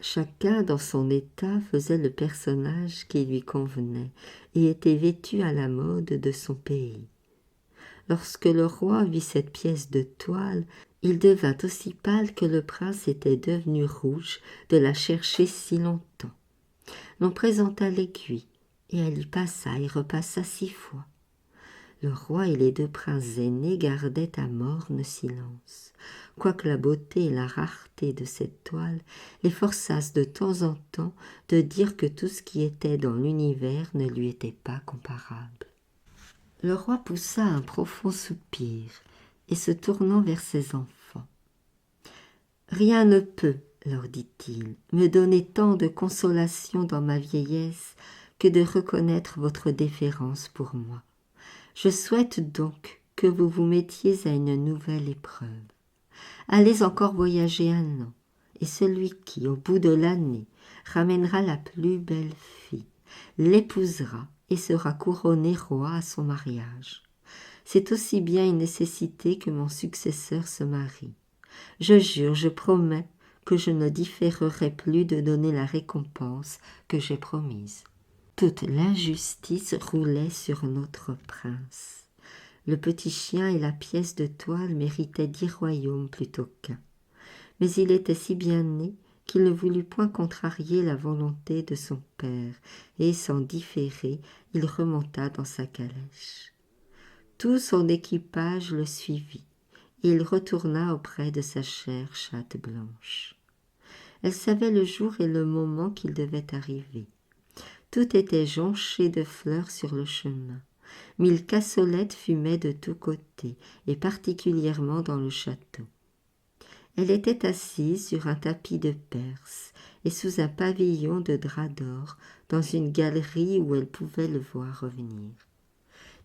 Speaker 1: Chacun dans son état faisait le personnage qui lui convenait et était vêtu à la mode de son pays. Lorsque le roi vit cette pièce de toile, il devint aussi pâle que le prince était devenu rouge de la chercher si longtemps. L'on présenta l'aiguille, et elle y passa et repassa 6 fois. Le roi et les 2 princes aînés gardaient un morne silence, quoique la beauté et la rareté de cette toile les forçassent de temps en temps de dire que tout ce qui était dans l'univers ne lui était pas comparable. Le roi poussa un profond soupir et se tournant vers ses enfants. « Rien ne peut, leur dit-il, me donner tant de consolation dans ma vieillesse que de reconnaître votre déférence pour moi. Je souhaite donc que vous vous mettiez à une nouvelle épreuve. Allez encore voyager 1 an, et celui qui, au bout de l'année, ramènera la plus belle fille, l'épousera et sera couronné roi à son mariage. C'est aussi bien une nécessité que mon successeur se marie. Je jure, je promets que je ne différerai plus de donner la récompense que j'ai promise. » Toute l'injustice roulait sur notre prince. Le petit chien et la pièce de toile méritaient 10 royaumes plutôt qu'1. Mais il était si bien né qu'il ne voulut point contrarier la volonté de son père, et sans différer, il remonta dans sa calèche. Tout son équipage le suivit, et il retourna auprès de sa chère chatte blanche. Elle savait le jour et le moment qu'il devait arriver. Tout était jonché de fleurs sur le chemin. 1000 cassolettes fumaient de tous côtés, et particulièrement dans le château. Elle était assise sur un tapis de Perse et sous un pavillon de drap d'or, dans une galerie où elle pouvait le voir revenir.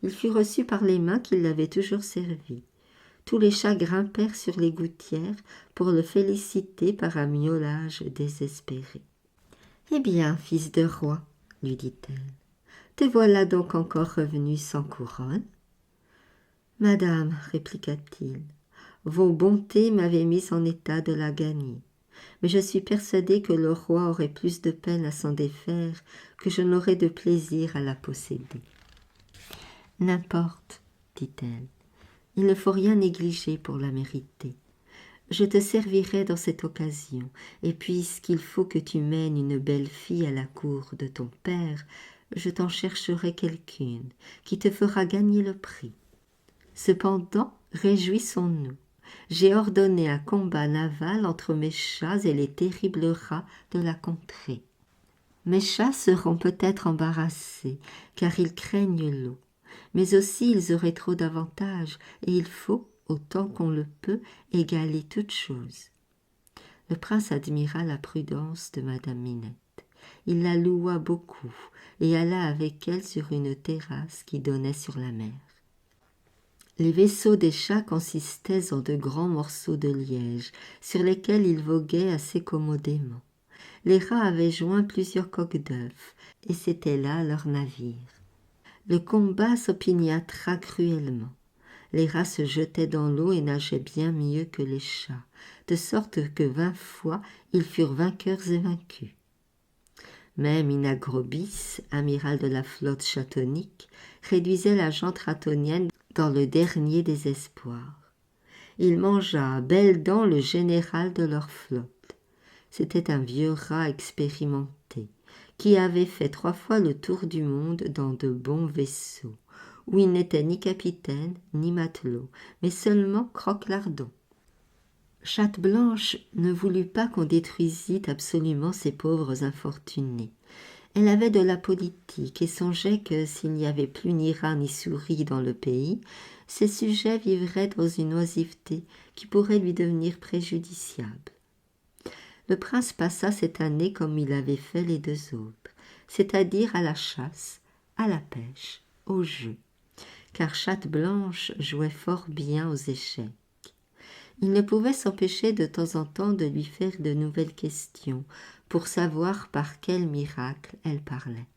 Speaker 1: Il fut reçu par les mains qui l'avaient toujours servi. Tous les chats grimpèrent sur les gouttières pour le féliciter par un miaulage désespéré. « Eh bien, fils de roi, lui dit-elle, te voilà donc encore revenu sans couronne ?»« Madame, répliqua-t-il, vos bontés m'avaient mis en état de la gagner, mais je suis persuadé que le roi aurait plus de peine à s'en défaire que je n'aurais de plaisir à la posséder. »« N'importe, dit-elle, il ne faut rien négliger pour la mériter. Je te servirai dans cette occasion, et puisqu'il faut que tu mènes une belle fille à la cour de ton père, je t'en chercherai quelqu'une qui te fera gagner le prix. Cependant, réjouissons-nous. J'ai ordonné un combat naval entre mes chats et les terribles rats de la contrée. Mes chats seront peut-être embarrassés, car ils craignent l'eau, mais aussi ils auraient trop d'avantages, et il faut, autant qu'on le peut, égaler toutes choses. » Le prince admira la prudence de madame Minette. Il la loua beaucoup et alla avec elle sur une terrasse qui donnait sur la mer. Les vaisseaux des chats consistaient en de grands morceaux de liège, sur lesquels ils voguaient assez commodément. Les rats avaient joint plusieurs coques d'œufs, et c'était là leur navire. Le combat s'opiniâtra cruellement. Les rats se jetaient dans l'eau et nageaient bien mieux que les chats, de sorte que 20 fois ils furent vainqueurs et vaincus. Même Inagrobis, amiral de la flotte chattonique, réduisait la gente ratonienne dans le dernier désespoir. Il mangea à belles dents le général de leur flotte. C'était un vieux rat expérimenté, qui avait fait 3 fois le tour du monde dans de bons vaisseaux, où il n'était ni capitaine ni matelot, mais seulement croque-lardon. Chatte Blanche ne voulut pas qu'on détruisît absolument ces pauvres infortunés. Elle avait de la politique et songeait que s'il n'y avait plus ni rats ni souris dans le pays, ses sujets vivraient dans une oisiveté qui pourrait lui devenir préjudiciable. Le prince passa cette année comme il avait fait les 2 autres, c'est-à-dire à la chasse, à la pêche, au jeu, car Chatte Blanche jouait fort bien aux échecs. Il ne pouvait s'empêcher de temps en temps de lui faire de nouvelles questions pour savoir par quel miracle elle parlait.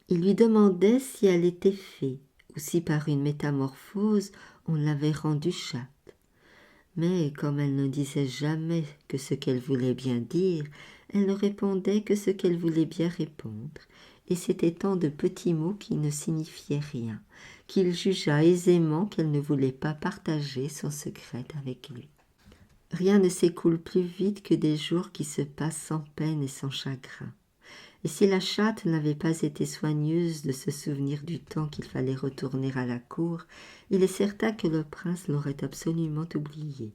Speaker 1: Il lui demandait si elle était fée ou si par une métamorphose on l'avait rendue chatte. Mais comme elle ne disait jamais que ce qu'elle voulait bien dire, elle ne répondait que ce qu'elle voulait bien répondre, et c'était tant de petits mots qui ne signifiaient rien, qu'il jugea aisément qu'elle ne voulait pas partager son secret avec lui. Rien ne s'écoule plus vite que des jours qui se passent sans peine et sans chagrin. Et si la chatte n'avait pas été soigneuse de se souvenir du temps qu'il fallait retourner à la cour, il est certain que le prince l'aurait absolument oublié.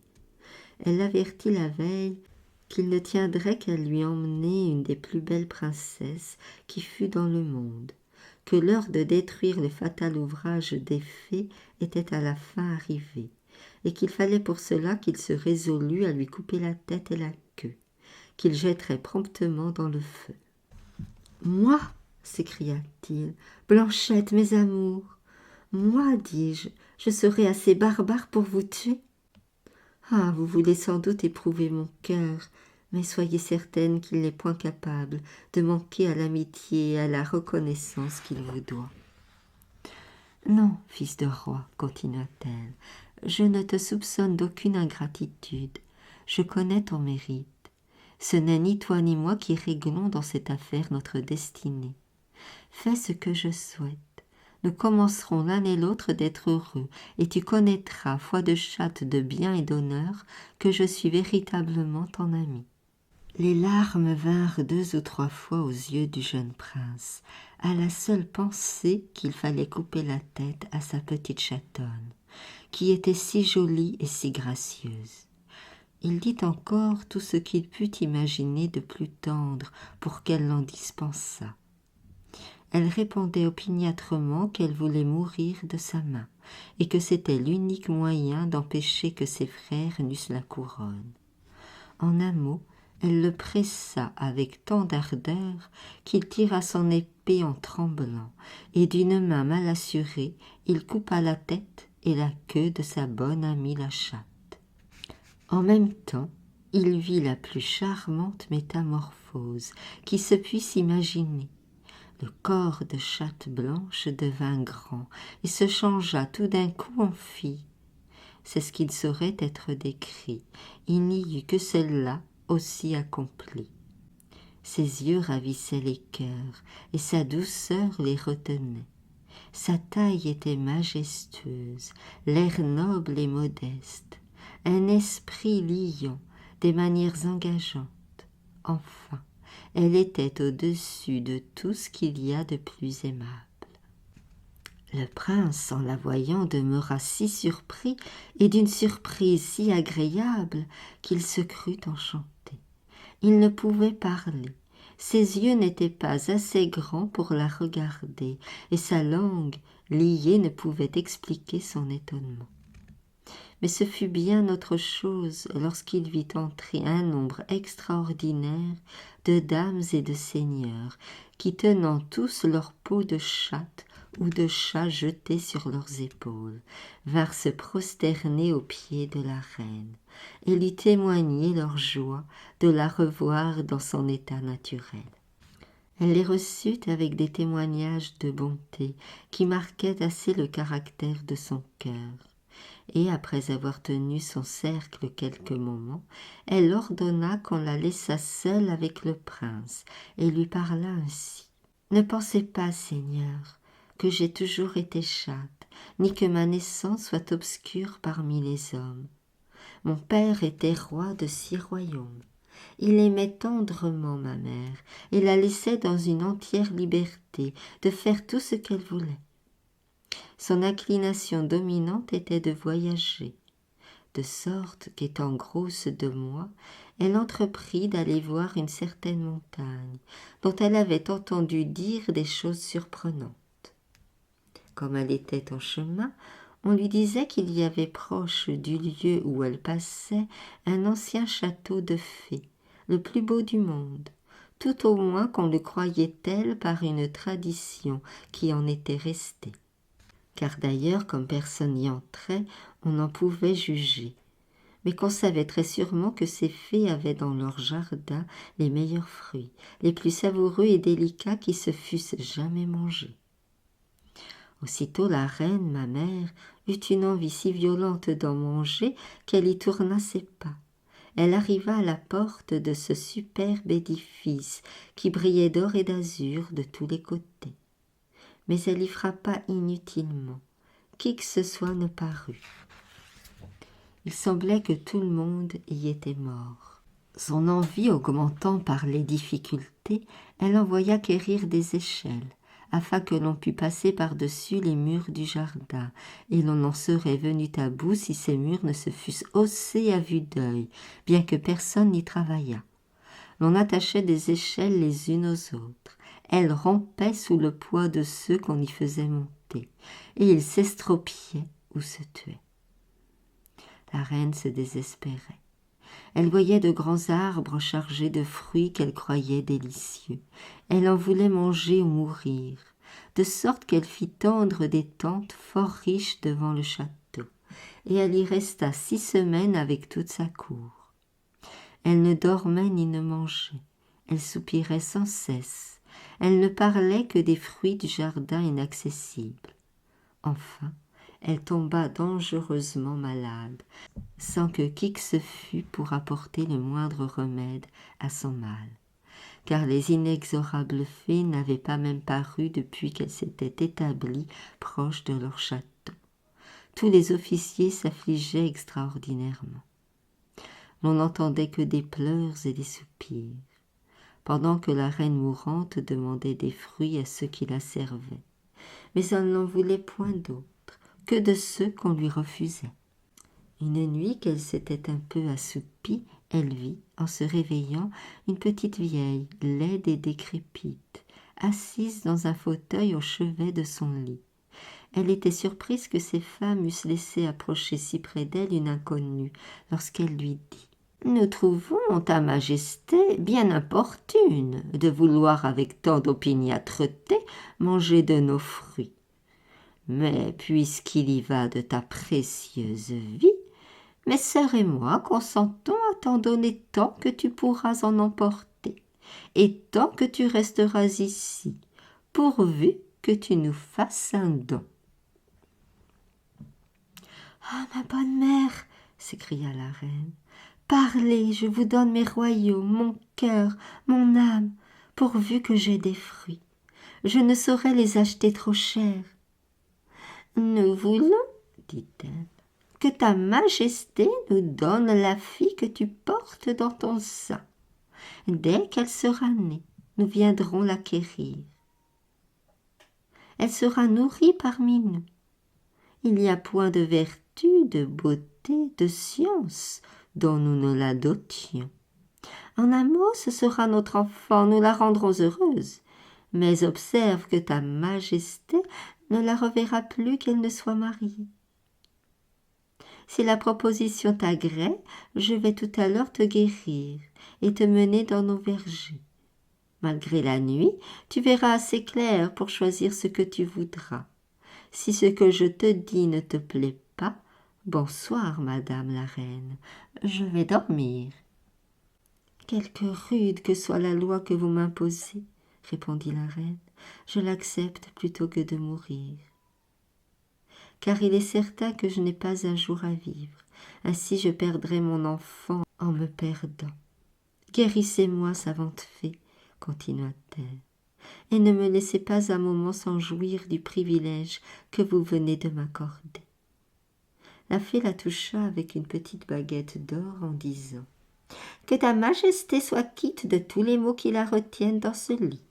Speaker 1: Elle l'avertit la veille qu'il ne tiendrait qu'à lui emmener une des plus belles princesses qui fût dans le monde, que l'heure de détruire le fatal ouvrage des fées était à la fin arrivée, et qu'il fallait pour cela qu'il se résolût à lui couper la tête et la queue, qu'il jetterait promptement dans le feu. « Moi » s'écria-t-il, « Blanchette, mes amours, moi, dis-je, je serais assez barbare pour vous tuer. Ah, vous voulez sans doute éprouver mon cœur, mais soyez certaine qu'il n'est point capable de manquer à l'amitié et à la reconnaissance qu'il vous doit. »« Non, fils de roi, continua-t-elle, je ne te soupçonne d'aucune ingratitude, je connais ton mérite. Ce n'est ni toi ni moi qui réglons dans cette affaire notre destinée. Fais ce que je souhaite. Nous commencerons l'un et l'autre d'être heureux, et tu connaîtras, foi de chatte de bien et d'honneur, que je suis véritablement ton ami. » Les larmes vinrent 2 ou 3 fois aux yeux du jeune prince, à la seule pensée qu'il fallait couper la tête à sa petite chatonne, qui était si jolie et si gracieuse. Il dit encore tout ce qu'il put imaginer de plus tendre pour qu'elle l'en dispensât. Elle répondait opiniâtrement qu'elle voulait mourir de sa main, et que c'était l'unique moyen d'empêcher que ses frères n'eussent la couronne. En un mot, elle le pressa avec tant d'ardeur qu'il tira son épée en tremblant, et d'une main mal assurée, il coupa la tête et la queue de sa bonne amie la chatte. En même temps, il vit la plus charmante métamorphose qui se puisse imaginer. Le corps de Chatte Blanche devint grand et se changea tout d'un coup en fille. C'est ce qu'il saurait être décrit. Il n'y eut que celle-là aussi accomplie. Ses yeux ravissaient les cœurs et sa douceur les retenait. Sa taille était majestueuse, l'air noble et modeste, un esprit liant, des manières engageantes. Enfin, elle était au-dessus de tout ce qu'il y a de plus aimable. Le prince, en la voyant, demeura si surpris et d'une surprise si agréable qu'il se crut enchanté. Il ne pouvait parler. Ses yeux n'étaient pas assez grands pour la regarder, et sa langue, liée, ne pouvait expliquer son étonnement. Mais ce fut bien autre chose lorsqu'il vit entrer un nombre extraordinaire de dames et de seigneurs, qui, tenant tous leur peau de chatte ou de chat jetée sur leurs épaules, vinrent se prosterner aux pieds de la reine, et lui témoigner leur joie de la revoir dans son état naturel. Elle les reçut avec des témoignages de bonté qui marquaient assez le caractère de son cœur. Et après avoir tenu son cercle quelques moments, elle ordonna qu'on la laissât seule avec le prince, et lui parla ainsi. « Ne pensez pas, Seigneur, que j'ai toujours été chatte, ni que ma naissance soit obscure parmi les hommes. Mon père était roi de 6 royaumes. Il aimait tendrement ma mère, et la laissait dans une entière liberté de faire tout ce qu'elle voulait. Son inclination dominante était de voyager, de sorte qu'étant grosse de mois, elle entreprit d'aller voir une certaine montagne, dont elle avait entendu dire des choses surprenantes. Comme elle était en chemin, on lui disait qu'il y avait proche du lieu où elle passait un ancien château de fées, le plus beau du monde, tout au moins qu'on le croyait tel par une tradition qui en était restée. Car d'ailleurs, comme personne n'y entrait, on n'en pouvait juger, mais qu'on savait très sûrement que ces fées avaient dans leur jardin les meilleurs fruits, les plus savoureux et délicats qui se fussent jamais mangés. Aussitôt la reine, ma mère, eut une envie si violente d'en manger qu'elle y tourna ses pas. Elle arriva à la porte de ce superbe édifice qui brillait d'or et d'azur de tous les côtés. Mais elle y frappa inutilement. Qui que ce soit ne parut. Il semblait que tout le monde y était mort. Son envie augmentant par les difficultés, elle envoya quérir des échelles, afin que l'on pût passer par-dessus les murs du jardin, et l'on n'en serait venu à bout si ces murs ne se fussent haussés à vue d'œil, bien que personne n'y travaillât. L'on attachait des échelles les unes aux autres. Elles rompaient sous le poids de ceux qu'on y faisait monter, et ils s'estropiaient ou se tuaient. La reine se désespérait. Elle voyait de grands arbres chargés de fruits qu'elle croyait délicieux. Elle en voulait manger ou mourir, de sorte qu'elle fit tendre des tentes fort riches devant le château, et elle y resta 6 semaines avec toute sa cour. Elle ne dormait ni ne mangeait, elle soupirait sans cesse, elle ne parlait que des fruits du jardin inaccessibles. Enfin, elle tomba dangereusement malade, sans que qui que ce fût pour apporter le moindre remède à son mal, car les inexorables fées n'avaient pas même paru depuis qu'elles s'étaient établies proche de leur château. Tous les officiers s'affligeaient extraordinairement. L'on n'entendait que des pleurs et des soupirs, pendant que la reine mourante demandait des fruits à ceux qui la servaient, mais elle n'en voulait point d'autres que de ceux qu'on lui refusait. Une nuit qu'elle s'était un peu assoupie, elle vit, en se réveillant, une petite vieille, laide et décrépite, assise dans un fauteuil au chevet de son lit. Elle était surprise que ces femmes eussent laissé approcher si près d'elle une inconnue, lorsqu'elle lui dit « Nous trouvons ta majesté bien importune de vouloir avec tant d'opiniâtreté manger de nos fruits. Mais puisqu'il y va de ta précieuse vie, mes sœurs et moi consentons à t'en donner tant que tu pourras en emporter, et tant que tu resteras ici, pourvu que tu nous fasses un don. »« Ah, ma bonne mère, s'écria la reine, parlez, je vous donne mes royaumes, mon cœur, mon âme, pourvu que j'aie des fruits. Je ne saurais les acheter trop cher. »« Nous voulons, dit-elle, que ta majesté nous donne la fille que tu portes dans ton sein. Dès qu'elle sera née, nous viendrons l'acquérir. Elle sera nourrie parmi nous. Il n'y a point de vertu, de beauté, de science dont nous ne la dotions. En un mot, ce sera notre enfant, nous la rendrons heureuse. Mais observe que ta majesté ne la reverra plus qu'elle ne soit mariée. Si la proposition t'agrée, je vais tout à l'heure te guérir et te mener dans nos vergers. Malgré la nuit, tu verras assez clair pour choisir ce que tu voudras. Si ce que je te dis ne te plaît pas, bonsoir, madame la reine, je vais dormir. « Quelque rude que soit la loi que vous m'imposez, répondit la reine, je l'accepte plutôt que de mourir. Car il est certain que je n'ai pas un jour à vivre, ainsi je perdrai mon enfant en me perdant. Guérissez-moi, savante fée, continua-t-elle, et ne me laissez pas un moment sans jouir du privilège que vous venez de m'accorder. » La fée la toucha avec une petite baguette d'or en disant « Que ta majesté soit quitte de tous les maux qui la retiennent dans ce lit. »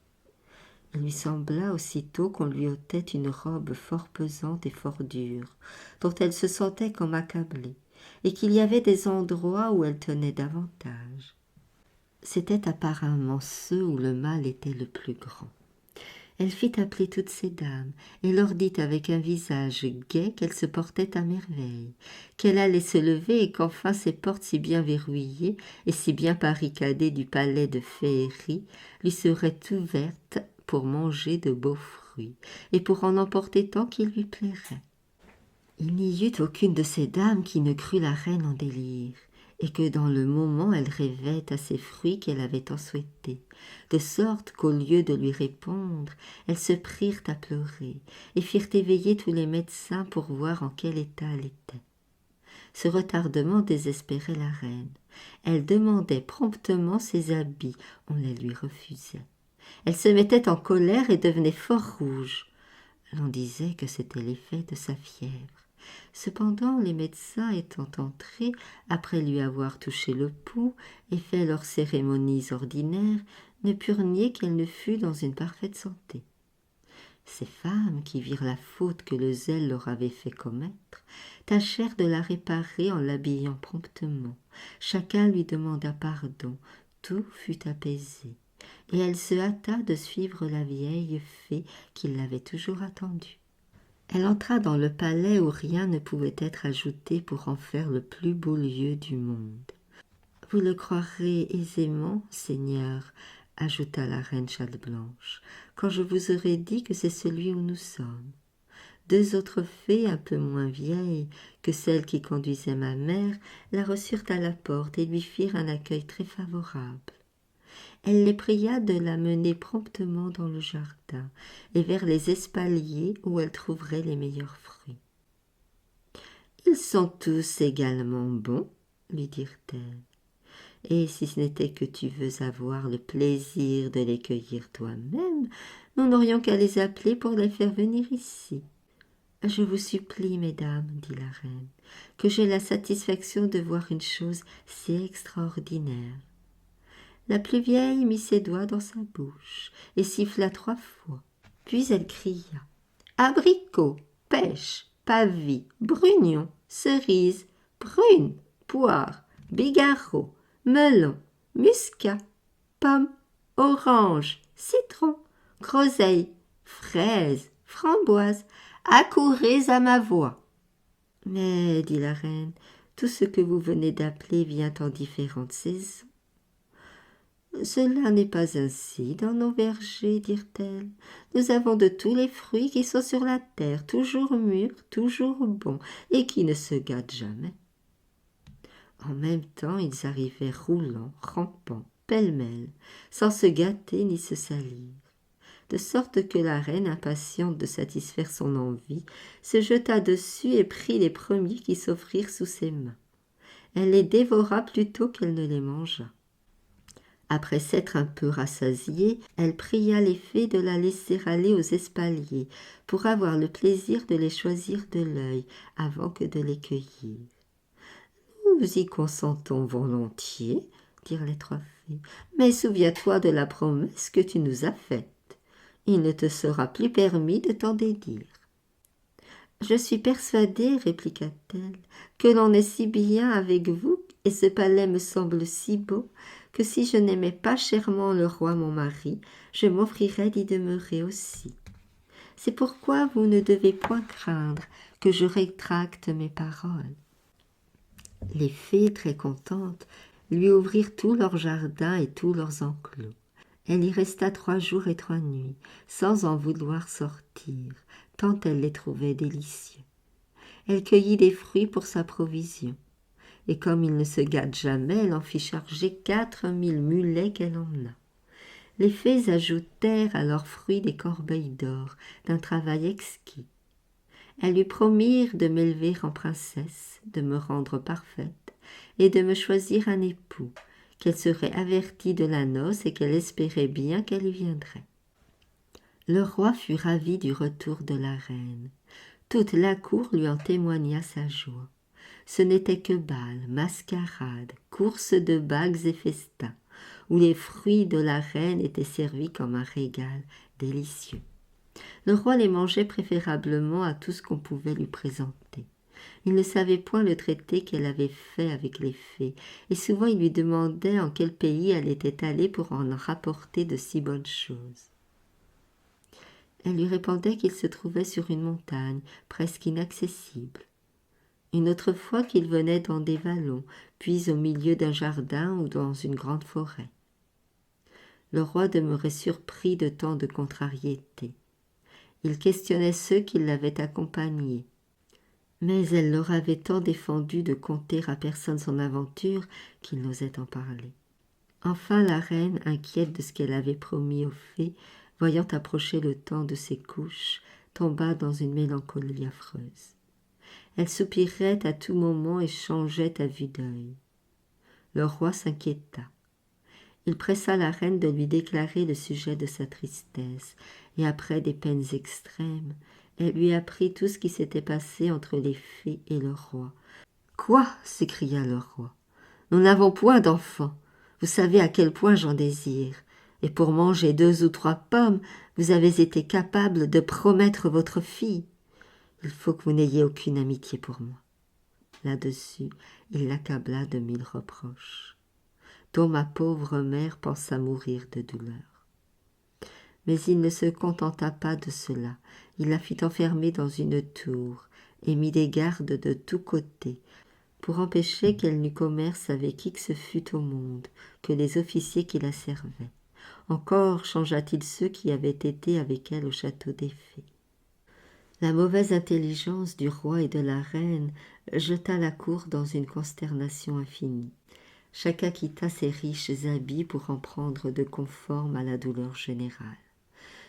Speaker 1: Il lui sembla aussitôt qu'on lui ôtait une robe fort pesante et fort dure, dont elle se sentait comme accablée, et qu'il y avait des endroits où elle tenait davantage. C'étaient apparemment ceux où le mal était le plus grand. Elle fit appeler toutes ses dames et leur dit avec un visage gai qu'elle se portait à merveille, qu'elle allait se lever et qu'enfin ces portes si bien verrouillées et si bien barricadées du palais de féerie lui seraient ouvertes pour manger de beaux fruits et pour en emporter tant qu'il lui plairait. Il n'y eut aucune de ces dames qui ne crut la reine en délire, et que dans le moment elle rêvait à ces fruits qu'elle avait tant souhaités, de sorte qu'au lieu de lui répondre, elles se prirent à pleurer, et firent éveiller tous les médecins pour voir en quel état elle était. Ce retardement désespérait la reine. Elle demandait promptement ses habits, on les lui refusait. Elle se mettait en colère et devenait fort rouge. L'on disait que c'était l'effet de sa fièvre. Cependant, les médecins étant entrés, après lui avoir touché le pouls et fait leurs cérémonies ordinaires, ne purent nier qu'elle ne fût dans une parfaite santé. Ces femmes, qui virent la faute que le zèle leur avait fait commettre, tâchèrent de la réparer en l'habillant promptement. Chacun lui demanda pardon, tout fut apaisé, et elle se hâta de suivre la vieille fée qui l'avait toujours attendue. Elle entra dans le palais où rien ne pouvait être ajouté pour en faire le plus beau lieu du monde. « Vous le croirez aisément, Seigneur, » ajouta la reine Chatte-Blanche, « quand je vous aurai dit que c'est celui où nous sommes. Deux autres fées, un peu moins vieilles que celles qui conduisaient ma mère, la reçurent à la porte et lui firent un accueil très favorable. Elle les pria de la mener promptement dans le jardin et vers les espaliers où elle trouverait les meilleurs fruits. « Ils sont tous également bons, lui dirent-elles, et si ce n'était que tu veux avoir le plaisir de les cueillir toi-même, nous n'aurions qu'à les appeler pour les faire venir ici. Je vous supplie, mesdames, dit la reine, que j'ai la satisfaction de voir une chose si extraordinaire. » La plus vieille mit ses doigts dans sa bouche et siffla 3 fois. Puis elle cria « Abricot, pêche, pavis, brugnon, cerise, prune, poire, bigarreau, melon, muscat, pomme, orange, citron, groseille, fraise, framboise, accourez à ma voix. » « Mais, dit la reine, tout ce que vous venez d'appeler vient en différentes saisons. » « Cela n'est pas ainsi dans nos vergers, dirent-elles. Nous avons de tous les fruits qui sont sur la terre, toujours mûrs, toujours bons, et qui ne se gâtent jamais. » En même temps, ils arrivaient roulants, rampant, pêle-mêle, sans se gâter ni se salir, de sorte que la reine, impatiente de satisfaire son envie, se jeta dessus et prit les premiers qui s'offrirent sous ses mains. Elle les dévora plutôt qu'elle ne les mangea. Après s'être un peu rassasiée, elle pria les fées de la laisser aller aux espaliers pour avoir le plaisir de les choisir de l'œil avant que de les cueillir. « Nous y consentons volontiers, » dirent les 3 fées, « mais souviens-toi de la promesse que tu nous as faite. Il ne te sera plus permis de t'en dédire. » « Je suis persuadée, répliqua-t-elle, que l'on est si bien avec vous et ce palais me semble si beau que si je n'aimais pas chèrement le roi mon mari, je m'offrirais d'y demeurer aussi. C'est pourquoi vous ne devez point craindre que je rétracte mes paroles. » Les fées, très contentes, lui ouvrirent tout leur jardin et tous leurs enclos. Elle y resta 3 jours et 3 nuits, sans en vouloir sortir, tant elle les trouvait délicieux. Elle cueillit des fruits pour sa provision, et comme il ne se gâte jamais, elle en fit charger 4000 mulets qu'elle emmena. Les fées ajoutèrent à leurs fruits des corbeilles d'or, d'un travail exquis. Elles lui promirent de m'élever en princesse, de me rendre parfaite, et de me choisir un époux, qu'elle serait avertie de la noce et qu'elle espérait bien qu'elle y viendrait. Le roi fut ravi du retour de la reine. Toute la cour lui en témoigna sa joie. Ce n'était que bal, mascarade, courses de bagues et festins, où les fruits de la reine étaient servis comme un régal délicieux. Le roi les mangeait préférablement à tout ce qu'on pouvait lui présenter. Il ne savait point le traité qu'elle avait fait avec les fées, et souvent il lui demandait en quel pays elle était allée pour en rapporter de si bonnes choses. Elle lui répondait qu'il se trouvait sur une montagne, presque inaccessible. Une autre fois qu'il venait dans des vallons, puis au milieu d'un jardin ou dans une grande forêt. Le roi demeurait surpris de tant de contrariétés. Il questionnait ceux qui l'avaient accompagné. Mais elle leur avait tant défendu de conter à personne son aventure qu'il n'osait en parler. Enfin la reine, inquiète de ce qu'elle avait promis aux fées, voyant approcher le temps de ses couches, tomba dans une mélancolie affreuse. Elle soupirait à tout moment et changeait à vue d'œil. Le roi s'inquiéta. Il pressa la reine de lui déclarer le sujet de sa tristesse, et après des peines extrêmes, elle lui apprit tout ce qui s'était passé entre les fées et le roi. « Quoi » s'écria le roi. « Nous n'avons point d'enfants. Vous savez à quel point j'en désire. Et pour manger 2 ou 3 pommes, vous avez été capable de promettre votre fille. Il faut que vous n'ayez aucune amitié pour moi. » Là-dessus, il l'accabla de 1000 reproches, dont ma pauvre mère pensa mourir de douleur. Mais il ne se contenta pas de cela. Il la fit enfermer dans une tour et mit des gardes de tous côtés pour empêcher qu'elle n'eût commerce avec qui que ce fût au monde que les officiers qui la servaient. Encore changea-t-il ceux qui avaient été avec elle au château des fées. La mauvaise intelligence du roi et de la reine jeta la cour dans une consternation infinie. Chacun quitta ses riches habits pour en prendre de conformes à la douleur générale.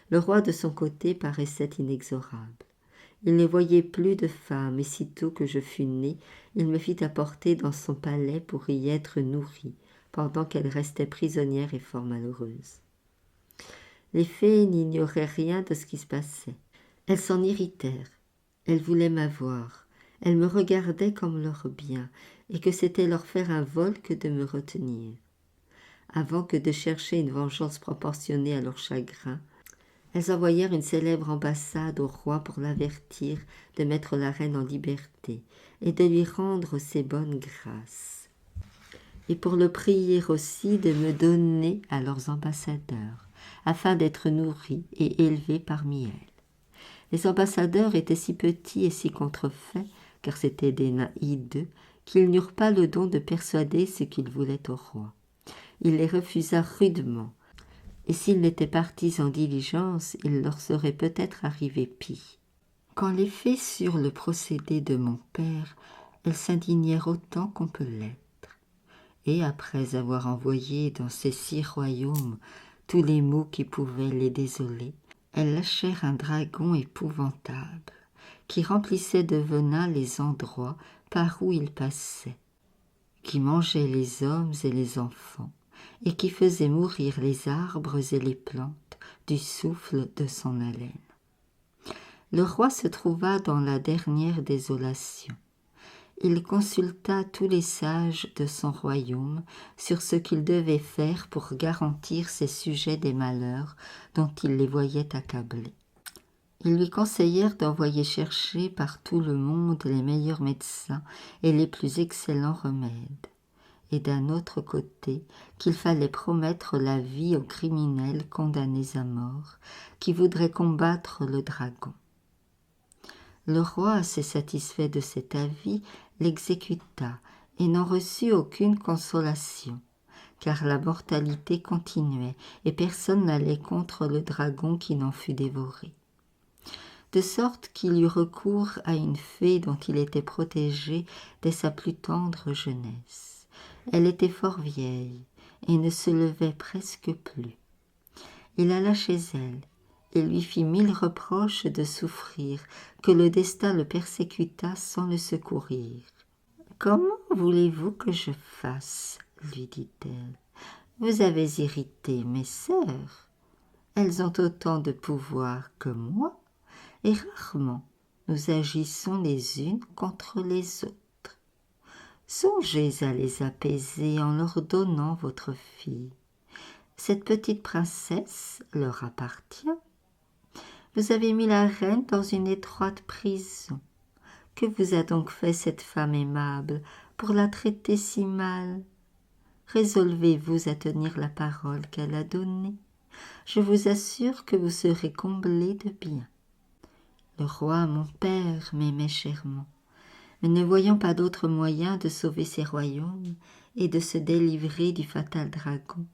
Speaker 1: Le roi de son côté paraissait inexorable. Il ne voyait plus de femme, et sitôt que je fus née, il me fit apporter dans son palais pour y être nourrie, pendant qu'elle restait prisonnière et fort malheureuse. Les fées n'ignoraient rien de ce qui se passait. Elles s'en irritèrent. Elles voulaient m'avoir. Elles me regardaient comme leur bien, et que c'était leur faire un vol que de me retenir. Avant que de chercher une vengeance proportionnée à leur chagrin, elles envoyèrent une célèbre ambassade au roi pour l'avertir de mettre la reine en liberté et de lui rendre ses bonnes grâces, et pour le prier aussi de me donner à leurs ambassadeurs, afin d'être nourris et élevés parmi elles. Les ambassadeurs étaient si petits et si contrefaits, car c'étaient des nains hideux, qu'ils n'eurent pas le don de persuader ce qu'ils voulaient au roi. Il les refusa rudement, et s'ils n'étaient partis en diligence, il leur serait peut-être arrivé pis. Quand les fées surent le procédé de mon père, elles s'indignèrent autant qu'on peut l'être. Et après avoir envoyé dans ces 6 royaumes tous les maux qui pouvaient les désoler, elles lâchèrent un dragon épouvantable, qui remplissait de venin les endroits par où il passait, qui mangeait les hommes et les enfants, et qui faisait mourir les arbres et les plantes du souffle de son haleine. Le roi se trouva dans la dernière désolation. Il consulta tous les sages de son royaume sur ce qu'il devait faire pour garantir ses sujets des malheurs dont il les voyait accablés. Ils lui conseillèrent d'envoyer chercher par tout le monde les meilleurs médecins et les plus excellents remèdes, et d'un autre côté qu'il fallait promettre la vie aux criminels condamnés à mort qui voudraient combattre le dragon. Le roi, assez satisfait de cet avis, l'exécuta et n'en reçut aucune consolation, car la mortalité continuait et personne n'allait contre le dragon qui n'en fut dévoré. De sorte qu'il eut recours à une fée dont il était protégé dès sa plus tendre jeunesse. Elle était fort vieille et ne se levait presque plus. Il alla chez elle et lui fit 1000 reproches de souffrir, que le destin le persécutât sans le secourir. « Comment voulez-vous que je fasse ?» lui dit-elle. « Vous avez irrité mes sœurs. Elles ont autant de pouvoir que moi, et rarement nous agissons les unes contre les autres. Songez à les apaiser en leur donnant votre fille. Cette petite princesse leur appartient. Vous avez mis la reine dans une étroite prison. Que vous a donc fait cette femme aimable pour la traiter si mal? Résolvez-vous à tenir la parole qu'elle a donnée. Je vous assure que vous serez comblés de bien. » Le roi, mon père, m'aimait chèrement, mais ne voyant pas d'autre moyen de sauver ses royaumes et de se délivrer du fatal dragon,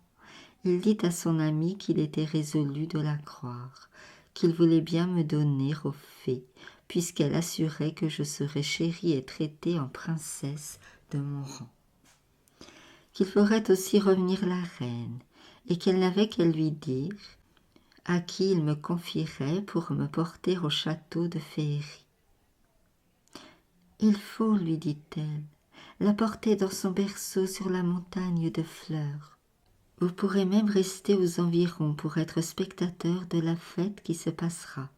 Speaker 1: il dit à son ami qu'il était résolu de la croire, qu'il voulait bien me donner aux fées, puisqu'elle assurait que je serais chérie et traitée en princesse de mon rang. Qu'il ferait aussi revenir la reine, et qu'elle n'avait qu'à lui dire à qui il me confierait pour me porter au château de Féerie. « Il faut, lui dit-elle, la porter dans son berceau sur la montagne de fleurs. Vous pourrez même rester aux environs pour être spectateur de la fête qui se passera. »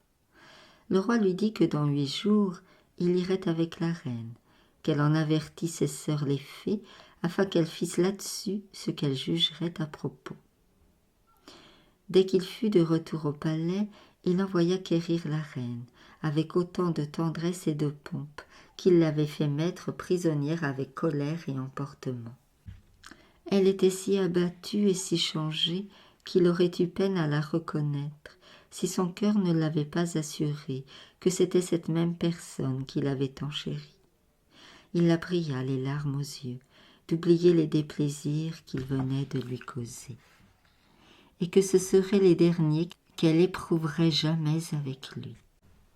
Speaker 1: Le roi lui dit que dans 8 jours, il irait avec la reine, qu'elle en avertit ses sœurs les fées, afin qu'elles fissent là-dessus ce qu'elles jugeraient à propos. Dès qu'il fut de retour au palais, il envoya quérir la reine, avec autant de tendresse et de pompe, qu'il l'avait fait mettre prisonnière avec colère et emportement. Elle était si abattue et si changée qu'il aurait eu peine à la reconnaître, si son cœur ne l'avait pas assuré que c'était cette même personne qui l'avait tant chérie. Il la pria, les larmes aux yeux, d'oublier les déplaisirs qu'il venait de lui causer, et que ce seraient les derniers qu'elle éprouverait jamais avec lui.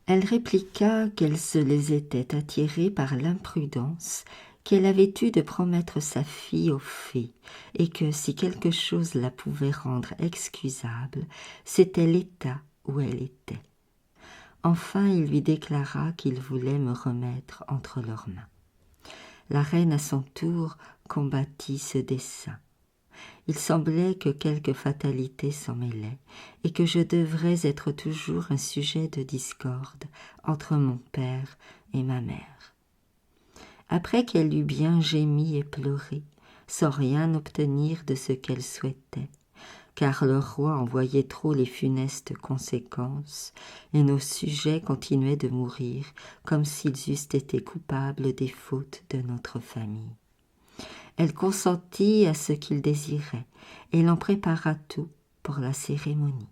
Speaker 1: Elle répliqua qu'elle se les était attirés par l'imprudence qu'elle avait eue de promettre sa fille aux fées, et que si quelque chose la pouvait rendre excusable, c'était l'état où elle était. Enfin, il lui déclara qu'il voulait me remettre entre leurs mains. La reine, à son tour, combattit ce dessein. Il semblait que quelque fatalité s'en mêlait, et que je devrais être toujours un sujet de discorde entre mon père et ma mère. Après qu'elle eut bien gémi et pleuré, sans rien obtenir de ce qu'elle souhaitait, car le roi en voyait trop les funestes conséquences, et nos sujets continuaient de mourir comme s'ils eussent été coupables des fautes de notre famille. Elle consentit à ce qu'il désirait, et l'en prépara tout pour la cérémonie.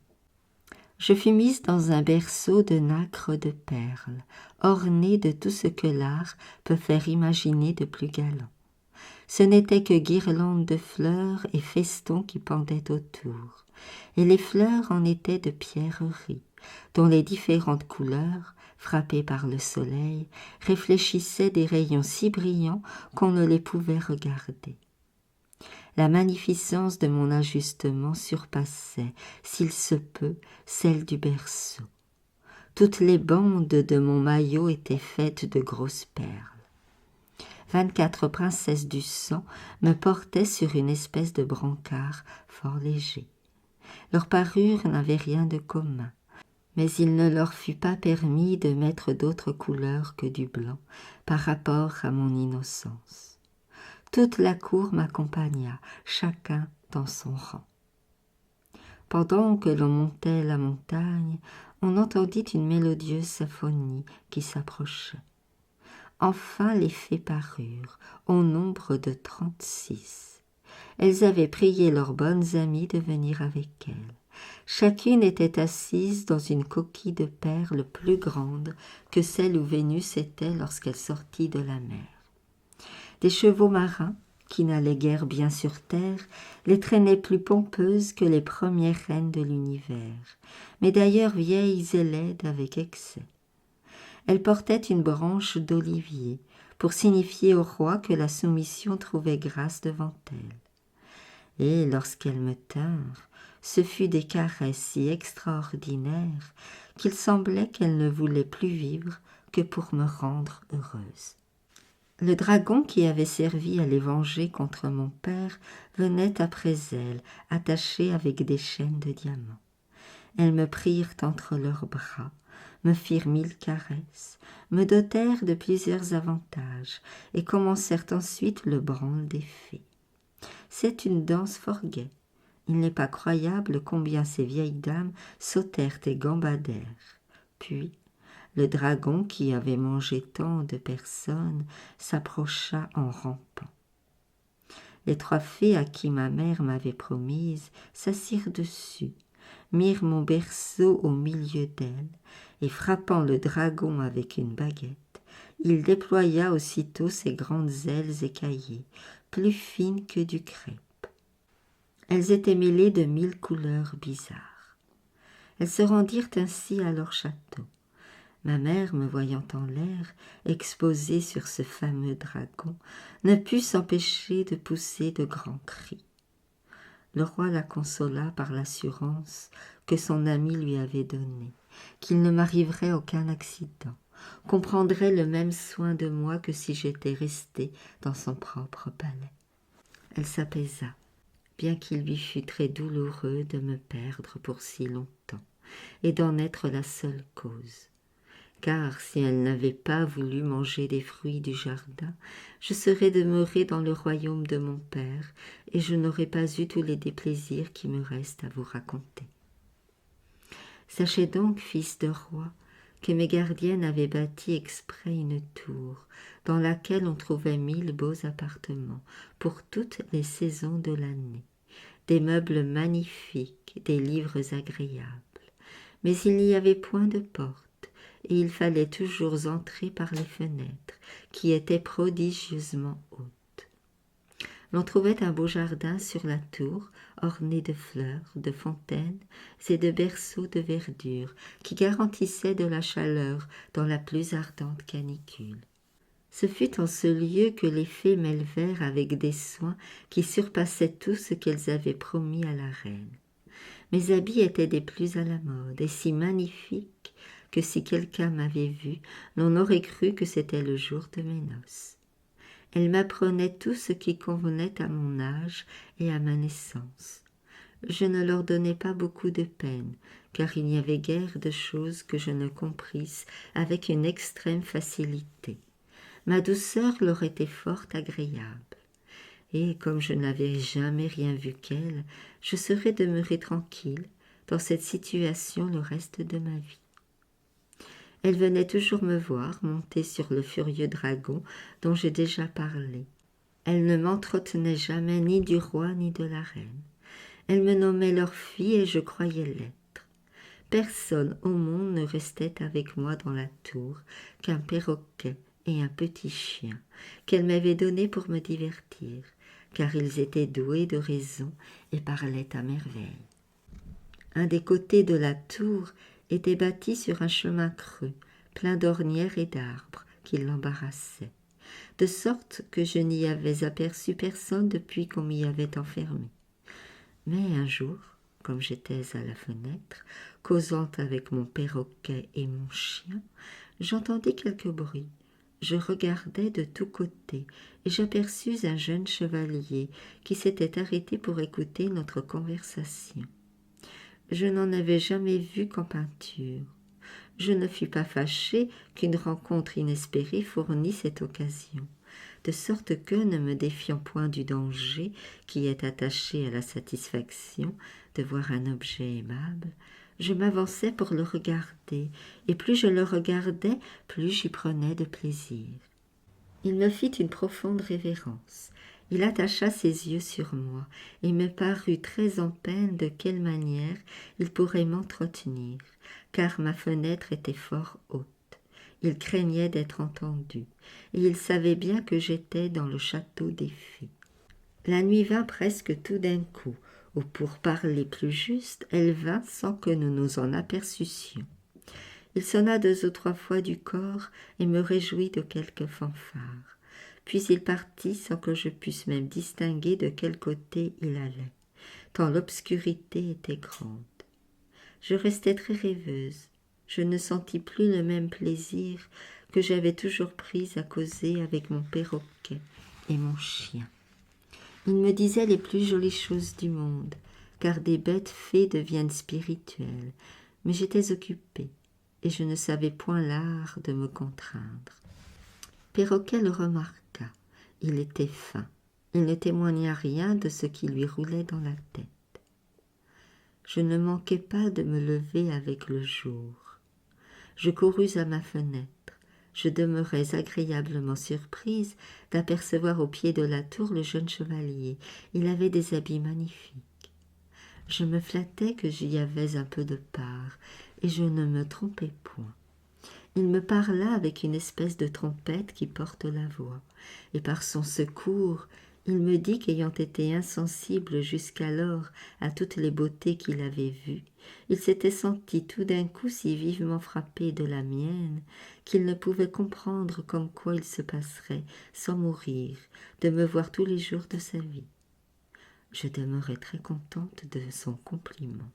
Speaker 1: Je fus mise dans un berceau de nacre de perles, orné de tout ce que l'art peut faire imaginer de plus galant. Ce n'étaient que guirlandes de fleurs et festons qui pendaient autour, et les fleurs en étaient de pierreries, dont les différentes couleurs, frappées par le soleil, réfléchissaient des rayons si brillants qu'on ne les pouvait regarder. La magnificence de mon ajustement surpassait, s'il se peut, celle du berceau. Toutes les bandes de mon maillot étaient faites de grosses perles. 24 princesses du sang me portaient sur une espèce de brancard fort léger. Leur parure n'avait rien de commun, mais il ne leur fut pas permis de mettre d'autres couleurs que du blanc par rapport à mon innocence. Toute la cour m'accompagna, chacun dans son rang. Pendant que l'on montait la montagne, on entendit une mélodieuse symphonie qui s'approchait. Enfin les fées parurent, au nombre de 36. Elles avaient prié leurs bonnes amies de venir avec elles. Chacune était assise dans une coquille de perles plus grande que celle où Vénus était lorsqu'elle sortit de la mer. Des chevaux marins, qui n'allaient guère bien sur terre, les traînaient plus pompeuses que les premières reines de l'univers, mais d'ailleurs vieilles et laides avec excès. Elles portaient une branche d'olivier, pour signifier au roi que la soumission trouvait grâce devant elle. Et lorsqu'elles me tinrent, ce fut des caresses si extraordinaires qu'il semblait qu'elles ne voulaient plus vivre que pour me rendre heureuse. Le dragon qui avait servi à les venger contre mon père venait après elles, attaché avec des chaînes de diamants. Elles me prirent entre leurs bras, me firent 1000 caresses, me dotèrent de plusieurs avantages et commencèrent ensuite le branle des fées. C'est une danse fort gaie. Il n'est pas croyable combien ces vieilles dames sautèrent et gambadèrent. Puis, le dragon, qui avait mangé tant de personnes, s'approcha en rampant. Les 3 fées à qui ma mère m'avait promise s'assirent dessus, mirent mon berceau au milieu d'elles, et frappant le dragon avec une baguette, il déploya aussitôt ses grandes ailes écaillées, plus fines que du crêpe. Elles étaient mêlées de 1000 couleurs bizarres. Elles se rendirent ainsi à leur château. Ma mère, me voyant en l'air, exposée sur ce fameux dragon, ne put s'empêcher de pousser de grands cris. Le roi la consola par l'assurance que son ami lui avait donnée, qu'il ne m'arriverait aucun accident, qu'on prendrait le même soin de moi que si j'étais restée dans son propre palais. Elle s'apaisa, bien qu'il lui fût très douloureux de me perdre pour si longtemps, et d'en être la seule cause. Car si elle n'avait pas voulu manger des fruits du jardin, je serais demeurée dans le royaume de mon père, et je n'aurais pas eu tous les déplaisirs qui me restent à vous raconter. Sachez donc, fils de roi, que mes gardiennes avaient bâti exprès une tour, dans laquelle on trouvait 1000 beaux appartements, pour toutes les saisons de l'année, des meubles magnifiques, des livres agréables. Mais il n'y avait point de porte, et il fallait toujours entrer par les fenêtres, qui étaient prodigieusement hautes. L'on trouvait un beau jardin sur la tour, orné de fleurs, de fontaines et de berceaux de verdure, qui garantissaient de la chaleur dans la plus ardente canicule. Ce fut en ce lieu que les fées m'élevèrent avec des soins qui surpassaient tout ce qu'elles avaient promis à la reine. Mes habits étaient des plus à la mode et si magnifiques que si quelqu'un m'avait vu, l'on aurait cru que c'était le jour de mes noces. Elle m'apprenait tout ce qui convenait à mon âge et à ma naissance. Je ne leur donnais pas beaucoup de peine, car il n'y avait guère de choses que je ne comprisse avec une extrême facilité. Ma douceur leur était fort agréable, et comme je n'avais jamais rien vu qu'elle, je serais demeurée tranquille dans cette situation le reste de ma vie. Elle venait toujours me voir montée sur le furieux dragon dont j'ai déjà parlé. Elle ne m'entretenait jamais ni du roi ni de la reine. Elle me nommait leur fille et je croyais l'être. Personne au monde ne restait avec moi dans la tour qu'un perroquet et un petit chien qu'elle m'avait donné pour me divertir, car ils étaient doués de raison et parlaient à merveille. Un des côtés de la tour était bâti sur un chemin creux, plein d'ornières et d'arbres qui l'embarrassaient, de sorte que je n'y avais aperçu personne depuis qu'on m'y avait enfermé. Mais un jour, comme j'étais à la fenêtre, causant avec mon perroquet et mon chien, j'entendis quelques bruits. Je regardai de tous côtés et j'aperçus un jeune chevalier qui s'était arrêté pour écouter notre conversation. Je n'en avais jamais vu qu'en peinture. Je ne fus pas fâchée qu'une rencontre inespérée fournît cette occasion, de sorte que, ne me défiant point du danger qui est attaché à la satisfaction de voir un objet aimable, je m'avançai pour le regarder, et plus je le regardais, plus j'y prenais de plaisir. Il me fit une profonde révérence. Il attacha ses yeux sur moi et me parut très en peine de quelle manière il pourrait m'entretenir, car ma fenêtre était fort haute. Il craignait d'être entendu, et il savait bien que j'étais dans le château des fées. La nuit vint presque tout d'un coup, ou pour parler plus juste, elle vint sans que nous nous en aperçussions. Il sonna 2 ou 3 fois du cor et me réjouit de quelques fanfares. Puis il partit sans que je pusse même distinguer de quel côté il allait, tant l'obscurité était grande. Je restai très rêveuse. Je ne sentis plus le même plaisir que j'avais toujours pris à causer avec mon perroquet et mon chien. Il me disait les plus jolies choses du monde, car des bêtes fées deviennent spirituelles, mais j'étais occupée, et je ne savais point l'art de me contraindre. Perroquet le remarqua. Il était fin. Il ne témoigna rien de ce qui lui roulait dans la tête. Je ne manquai pas de me lever avec le jour. Je courus à ma fenêtre. Je demeurais agréablement surprise d'apercevoir au pied de la tour le jeune chevalier. Il avait des habits magnifiques. Je me flattais que j'y avais un peu de part, et je ne me trompais point. Il me parla avec une espèce de trompette qui porte la voix, et par son secours, il me dit qu'ayant été insensible jusqu'alors à toutes les beautés qu'il avait vues, il s'était senti tout d'un coup si vivement frappé de la mienne qu'il ne pouvait comprendre comme quoi il se passerait, sans mourir, de me voir tous les jours de sa vie. Je demeurai très contente de son compliment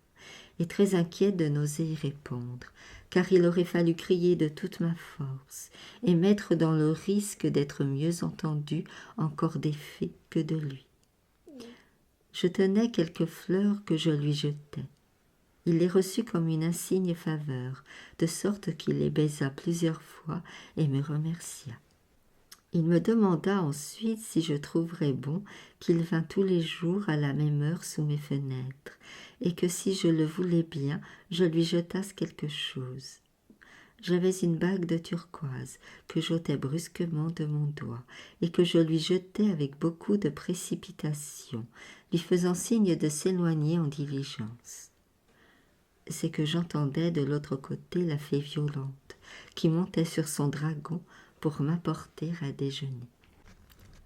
Speaker 1: et très inquiète de n'oser y répondre, car il aurait fallu crier de toute ma force et mettre dans le risque d'être mieux entendue encore des fées que de lui. Je tenais quelques fleurs que je lui jetai. Il les reçut comme une insigne faveur, de sorte qu'il les baisa plusieurs fois et me remercia. Il me demanda ensuite si je trouverais bon qu'il vînt tous les jours à la même heure sous mes fenêtres, et que si je le voulais bien, je lui jetasse quelque chose. J'avais une bague de turquoise que j'ôtais brusquement de mon doigt, et que je lui jetai avec beaucoup de précipitation, lui faisant signe de s'éloigner en diligence. C'est que j'entendais de l'autre côté la fée Violante, qui montait sur son dragon pour m'apporter à déjeuner.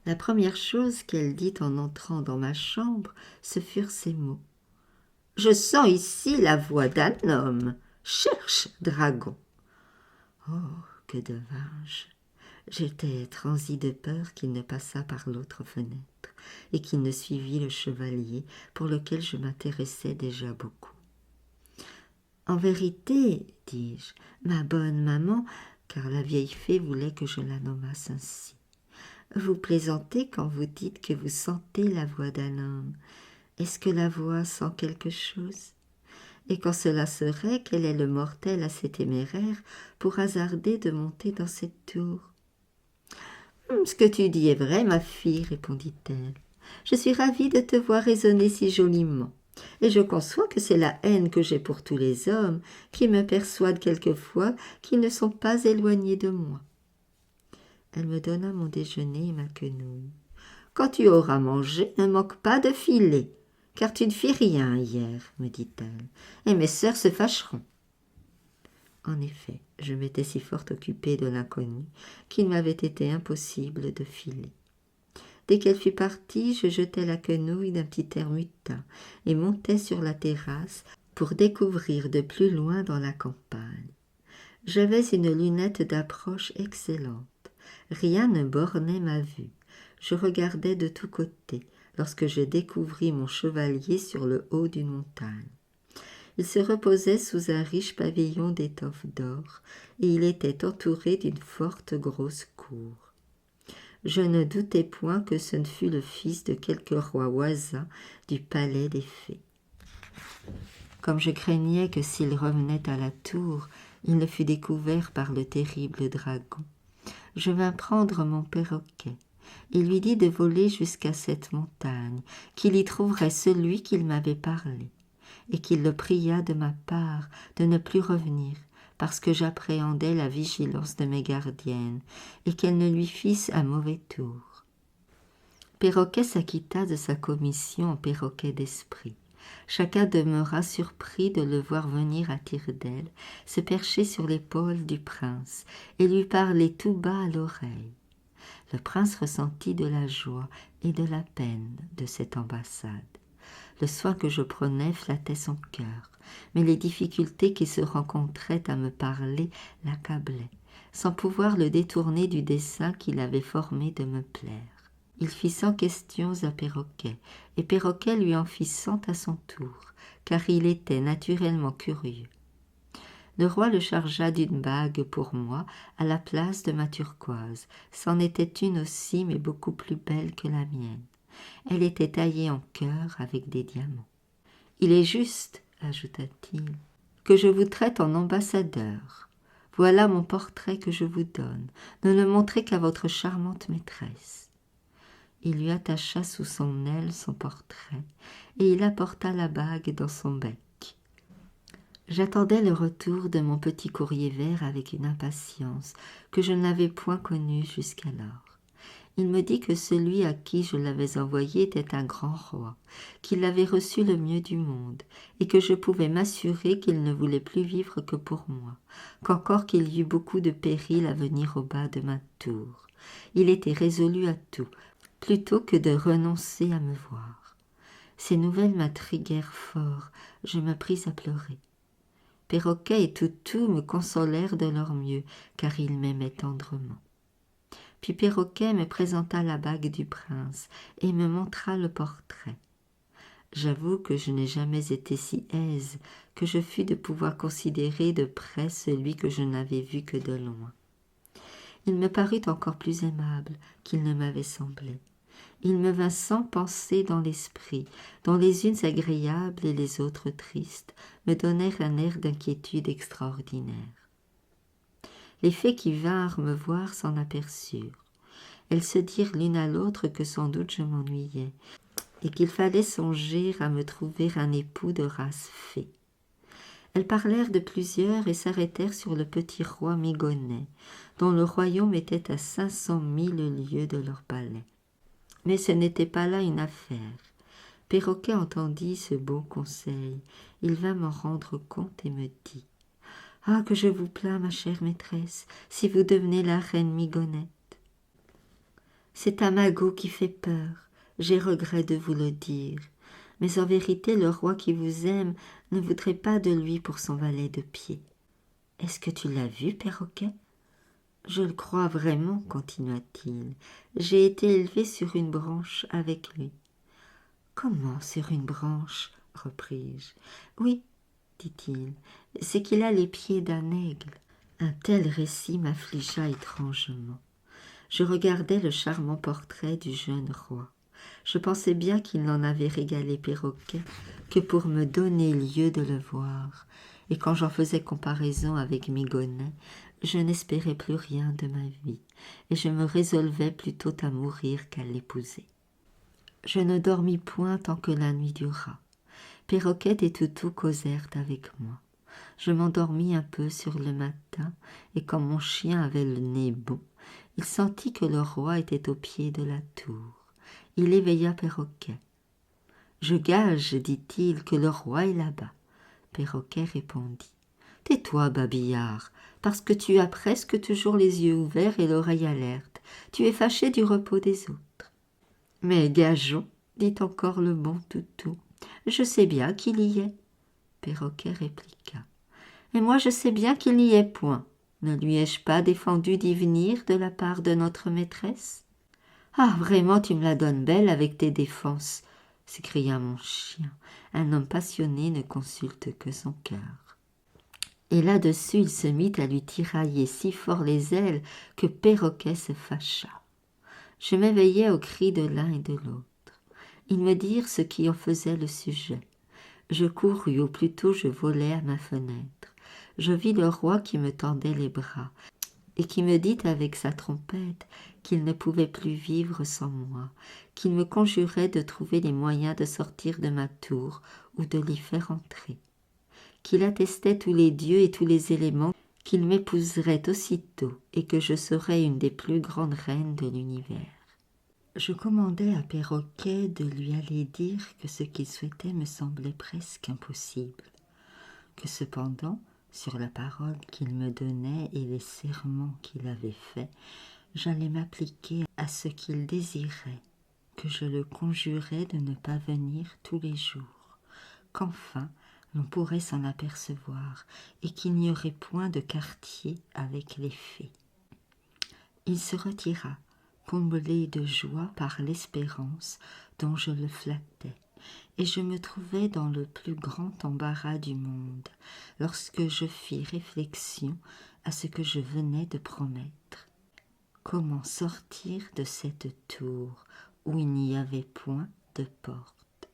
Speaker 1: La première chose qu'elle dit en entrant dans ma chambre, ce furent ces mots. « Je sens ici la voix d'un homme. Cherche, dragon. » Oh, que devins-je? J'étais transi de peur qu'il ne passât par l'autre fenêtre et qu'il ne suivît le chevalier pour lequel je m'intéressais déjà beaucoup. « En vérité, dis-je, ma bonne maman, car la vieille fée voulait que je la nommasse ainsi. Vous plaisantez quand vous dites que vous sentez la voix d'un homme. Est-ce que la voix sent quelque chose? Et quand cela serait, quel est le mortel assez téméraire pour hasarder de monter dans cette tour? Ce que tu dis est vrai, ma fille, répondit-elle. Je suis ravie de te voir raisonner si joliment. Et je conçois que c'est la haine que j'ai pour tous les hommes qui me persuade quelquefois qu'ils ne sont pas éloignés de moi. Elle me donna mon déjeuner et ma quenouille. Quand tu auras mangé, ne manque pas de filer, car tu ne fis rien hier, me dit-elle, et mes sœurs se fâcheront. En effet, je m'étais si fort occupée de l'inconnu qu'il m'avait été impossible de filer. Dès qu'elle fut partie, je jetai la quenouille d'un petit air mutin et montai sur la terrasse pour découvrir de plus loin dans la campagne. J'avais une lunette d'approche excellente. Rien ne bornait ma vue. Je regardais de tous côtés lorsque je découvris mon chevalier sur le haut d'une montagne. Il se reposait sous un riche pavillon d'étoffe d'or et il était entouré d'une forte grosse cour. Je ne doutais point que ce ne fût le fils de quelque roi voisin du palais des fées. Comme je craignais que s'il revenait à la tour, il ne fût découvert par le terrible dragon, je vins prendre mon perroquet et lui dis de voler jusqu'à cette montagne, qu'il y trouverait celui qu'il m'avait parlé, et qu'il le pria de ma part de ne plus revenir, parce que j'appréhendais la vigilance de mes gardiennes, et qu'elles ne lui fissent un mauvais tour. Perroquet s'acquitta de sa commission en perroquet d'esprit. Chacun demeura surpris de le voir venir à tire-d'aile, se percher sur l'épaule du prince et lui parler tout bas à l'oreille. Le prince ressentit de la joie et de la peine de cette ambassade. Le soin que je prenais flattait son cœur, mais les difficultés qui se rencontraient à me parler l'accablaient, sans pouvoir le détourner du dessein qu'il avait formé de me plaire. Il fit 100 questions à Perroquet, et Perroquet lui en fit 100 à son tour, car il était naturellement curieux. Le roi le chargea d'une bague pour moi à la place de ma turquoise. C'en était une aussi, mais beaucoup plus belle que la mienne. Elle était taillée en cœur avec des diamants. « Il est juste, ajouta-t-il, que je vous traite en ambassadeur. Voilà mon portrait que je vous donne. Ne le montrez qu'à votre charmante maîtresse. » Il lui attacha sous son aile son portrait, et il apporta la bague dans son bec. J'attendais le retour de mon petit courrier vert avec une impatience que je n'avais point connue jusqu'alors. Il me dit que celui à qui je l'avais envoyé était un grand roi, qu'il l'avait reçu le mieux du monde, et que je pouvais m'assurer qu'il ne voulait plus vivre que pour moi, qu'encore qu'il y eût beaucoup de périls à venir au bas de ma tour. Il était résolu à tout, plutôt que de renoncer à me voir. Ces nouvelles m'intriguèrent fort, je me pris à pleurer. Perroquet et Toutou me consolèrent de leur mieux, car ils m'aimaient tendrement. Puis Perroquet me présenta la bague du prince et me montra le portrait. J'avoue que je n'ai jamais été si aise que je fus de pouvoir considérer de près celui que je n'avais vu que de loin. Il me parut encore plus aimable qu'il ne m'avait semblé. Il me vint sans pensée dans l'esprit, dont les unes agréables et les autres tristes me donnèrent un air d'inquiétude extraordinaire. Les fées qui vinrent me voir s'en aperçurent. Elles se dirent l'une à l'autre que sans doute je m'ennuyais, et qu'il fallait songer à me trouver un époux de race fée. Elles parlèrent de plusieurs et s'arrêtèrent sur le petit roi Migonnet, dont le royaume était à 500 000 lieues de leur palais. Mais ce n'était pas là une affaire. Perroquet entendit ce beau conseil. Il vint m'en rendre compte et me dit « Ah, que je vous plains, ma chère maîtresse, si vous devenez la reine Migonette. C'est un magot qui fait peur, j'ai regret de vous le dire, mais en vérité le roi qui vous aime ne voudrait pas de lui pour son valet de pied. Est-ce que tu l'as vu, Perroquet ? Je le crois vraiment, continua-t-il. J'ai été élevé sur une branche avec lui. Comment sur une branche ? repris-je. Oui, dit-il, c'est qu'il a les pieds d'un aigle. Un tel récit m'affligea étrangement. Je regardais le charmant portrait du jeune roi. Je pensais bien qu'il n'en avait régalé Perroquet que pour me donner lieu de le voir, et quand j'en faisais comparaison avec Migonnet, je n'espérais plus rien de ma vie, et je me résolvais plutôt à mourir qu'à l'épouser. Je ne dormis point tant que la nuit dura. Perroquet et Toutou causèrent avec moi. Je m'endormis un peu sur le matin, et comme mon chien avait le nez bon, il sentit que le roi était au pied de la tour. Il éveilla Perroquet. « Je gage, dit-il, que le roi est là-bas. » Perroquet répondit. « Tais-toi, babillard, parce que tu as presque toujours les yeux ouverts et l'oreille alerte. Tu es fâché du repos des autres. »« Mais gageons, dit encore le bon Toutou. Je sais bien qu'il y est. » Perroquet répliqua. « Et moi je sais bien qu'il n'y est point. Ne lui ai-je pas défendu d'y venir de la part de notre maîtresse ?»« Ah, vraiment, tu me la donnes belle avec tes défenses, » s'écria mon chien. Un homme passionné ne consulte que son cœur. Et là-dessus, il se mit à lui tirailler si fort les ailes que Perroquet se fâcha. Je m'éveillai aux cris de l'un et de l'autre. Ils me dirent ce qui en faisait le sujet. Je courus, ou plutôt je volai à ma fenêtre. Je vis le roi qui me tendait les bras et qui me dit avec sa trompette qu'il ne pouvait plus vivre sans moi, qu'il me conjurait de trouver les moyens de sortir de ma tour ou de l'y faire entrer, qu'il attestait tous les dieux et tous les éléments qu'il m'épouserait aussitôt et que je serais une des plus grandes reines de l'univers. Je commandai à Perroquet de lui aller dire que ce qu'il souhaitait me semblait presque impossible, que cependant, sur la parole qu'il me donnait et les serments qu'il avait faits, j'allais m'appliquer à ce qu'il désirait, que je le conjurais de ne pas venir tous les jours, qu'enfin l'on pourrait s'en apercevoir et qu'il n'y aurait point de quartier avec les fées. Il se retira, comblé de joie par l'espérance dont je le flattais, et je me trouvais dans le plus grand embarras du monde, lorsque je fis réflexion à ce que je venais de promettre. Comment sortir de cette tour où il n'y avait point de porte,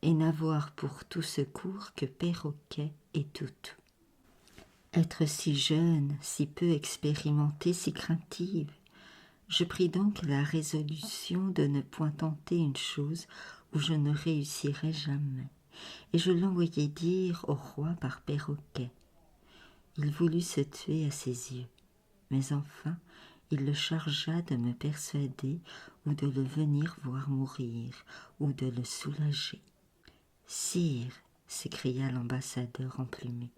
Speaker 1: et n'avoir pour tout secours que Perroquet et Toutou. Être si jeune, si peu expérimentée, si craintive, je pris donc la résolution de ne point tenter une chose où je ne réussirais jamais, et je l'envoyai dire au roi par Perroquet. Il voulut se tuer à ses yeux, mais enfin il le chargea de me persuader ou de le venir voir mourir, ou de le soulager. « Sire, s'écria l'ambassadeur emplumé,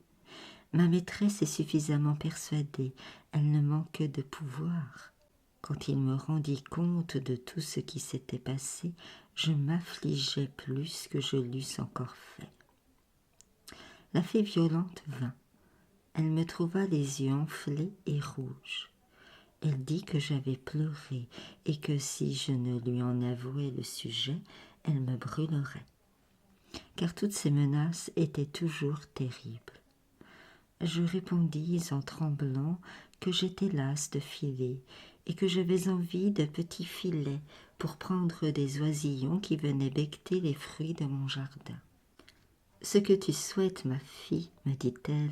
Speaker 1: ma maîtresse est suffisamment persuadée, elle ne manque de pouvoir. » Quand il me rendit compte de tout ce qui s'était passé, je m'affligeais plus que je l'eusse encore fait. La fée violente vint. Elle me trouva les yeux enflés et rouges. Elle dit que j'avais pleuré et que si je ne lui en avouais le sujet, elle me brûlerait. Car toutes ces menaces étaient toujours terribles. Je répondis en tremblant que j'étais lasse de filer et que j'avais envie de petits filets pour prendre des oisillons qui venaient becqueter les fruits de mon jardin. « Ce que tu souhaites, ma fille, me dit-elle,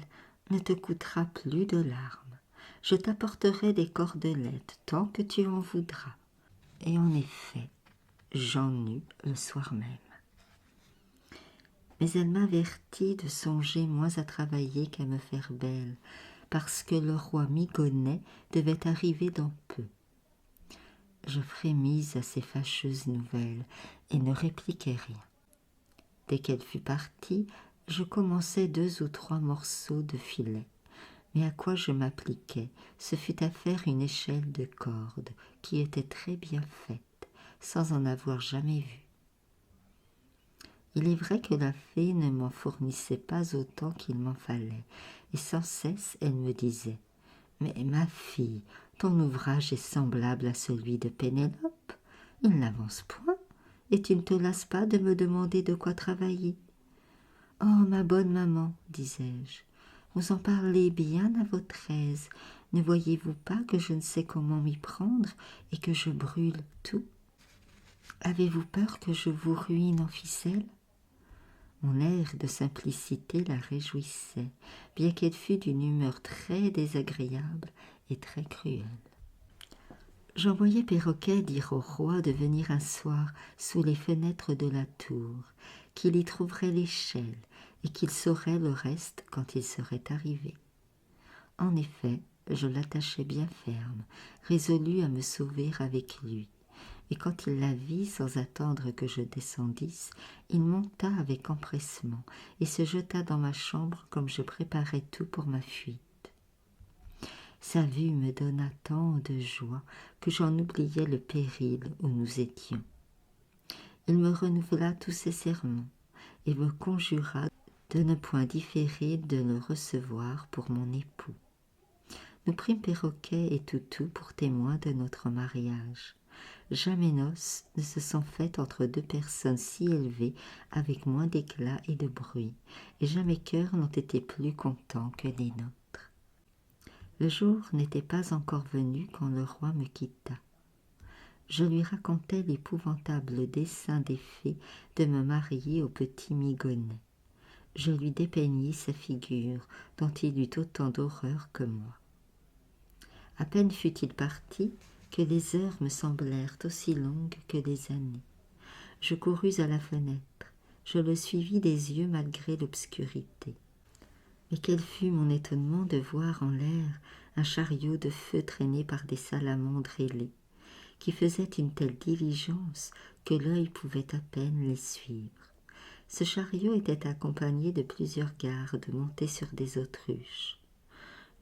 Speaker 1: ne te coûtera plus de larmes. Je t'apporterai des cordelettes tant que tu en voudras. » Et en effet, j'en eus le soir même. Mais elle m'avertit de songer moins à travailler qu'à me faire belle, parce que le roi Migonnet devait arriver dans peu. Je frémis à ces fâcheuses nouvelles et ne répliquai rien. Dès qu'elle fut partie, je commençai 2 ou 3 morceaux de filet. Mais à quoi je m'appliquai, ce fut à faire une échelle de corde qui était très bien faite, sans en avoir jamais vu. Il est vrai que la fée ne m'en fournissait pas autant qu'il m'en fallait, et sans cesse elle me disait « Mais ma fille, ton ouvrage est semblable à celui de Pénélope, il n'avance point, et tu ne te lasses pas de me demander de quoi travailler. »« Oh, ma bonne maman, disais-je, vous en parlez bien à votre aise, ne voyez-vous pas que je ne sais comment m'y prendre et que je brûle tout? Avez-vous peur que je vous ruine en ficelle ?» Mon air de simplicité la réjouissait, bien qu'elle fût d'une humeur très désagréable et très cruelle. J'envoyai Perroquet dire au roi de venir un soir sous les fenêtres de la tour, qu'il y trouverait l'échelle et qu'il saurait le reste quand il serait arrivé. En effet, je l'attachai bien ferme, résolu à me sauver avec lui. Et quand il la vit sans attendre que je descendisse, il monta avec empressement et se jeta dans ma chambre comme je préparais tout pour ma fuite. Sa vue me donna tant de joie que j'en oubliai le péril où nous étions. Il me renouvela tous ses serments et me conjura de ne point différer de le recevoir pour mon époux. Nous prîmes Perroquet et Toutou pour témoins de notre mariage. Jamais noces ne se sont faites entre 2 personnes si élevées, avec moins d'éclat et de bruit, et jamais cœurs n'ont été plus contents que les nôtres. Le jour n'était pas encore venu quand le roi me quitta. Je lui racontai l'épouvantable dessein des fées de me marier au petit Migonnet. Je lui dépeignis sa figure, dont il eut autant d'horreur que moi. À peine fut-il parti que les heures me semblèrent aussi longues que les années. Je courus à la fenêtre, je le suivis des yeux malgré l'obscurité. Mais quel fut mon étonnement de voir en l'air un chariot de feu traîné par des salamandres ailées, qui faisaient une telle diligence que l'œil pouvait à peine les suivre. Ce chariot était accompagné de plusieurs gardes montés sur des autruches.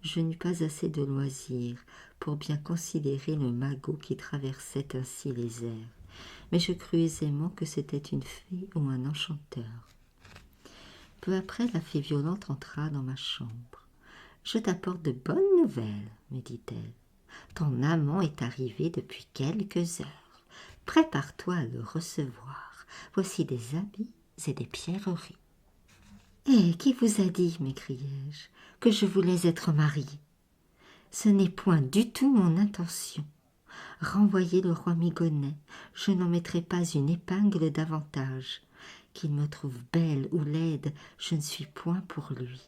Speaker 1: Je n'eus pas assez de loisir pour bien considérer le magot qui traversait ainsi les airs, mais je crus aisément que c'était une fée ou un enchanteur. Peu après, la fée violente entra dans ma chambre. « Je t'apporte de bonnes nouvelles, me dit-elle. Ton amant est arrivé depuis quelques heures. Prépare-toi à le recevoir. Voici des habits et des pierreries. »« Eh, qui vous a dit, m'écriai-je, que je voulais être mariée? Ce n'est point du tout mon intention. Renvoyez le roi Migonnet, je n'en mettrai pas une épingle davantage. Qu'il me trouve belle ou laide, je ne suis point pour lui. »«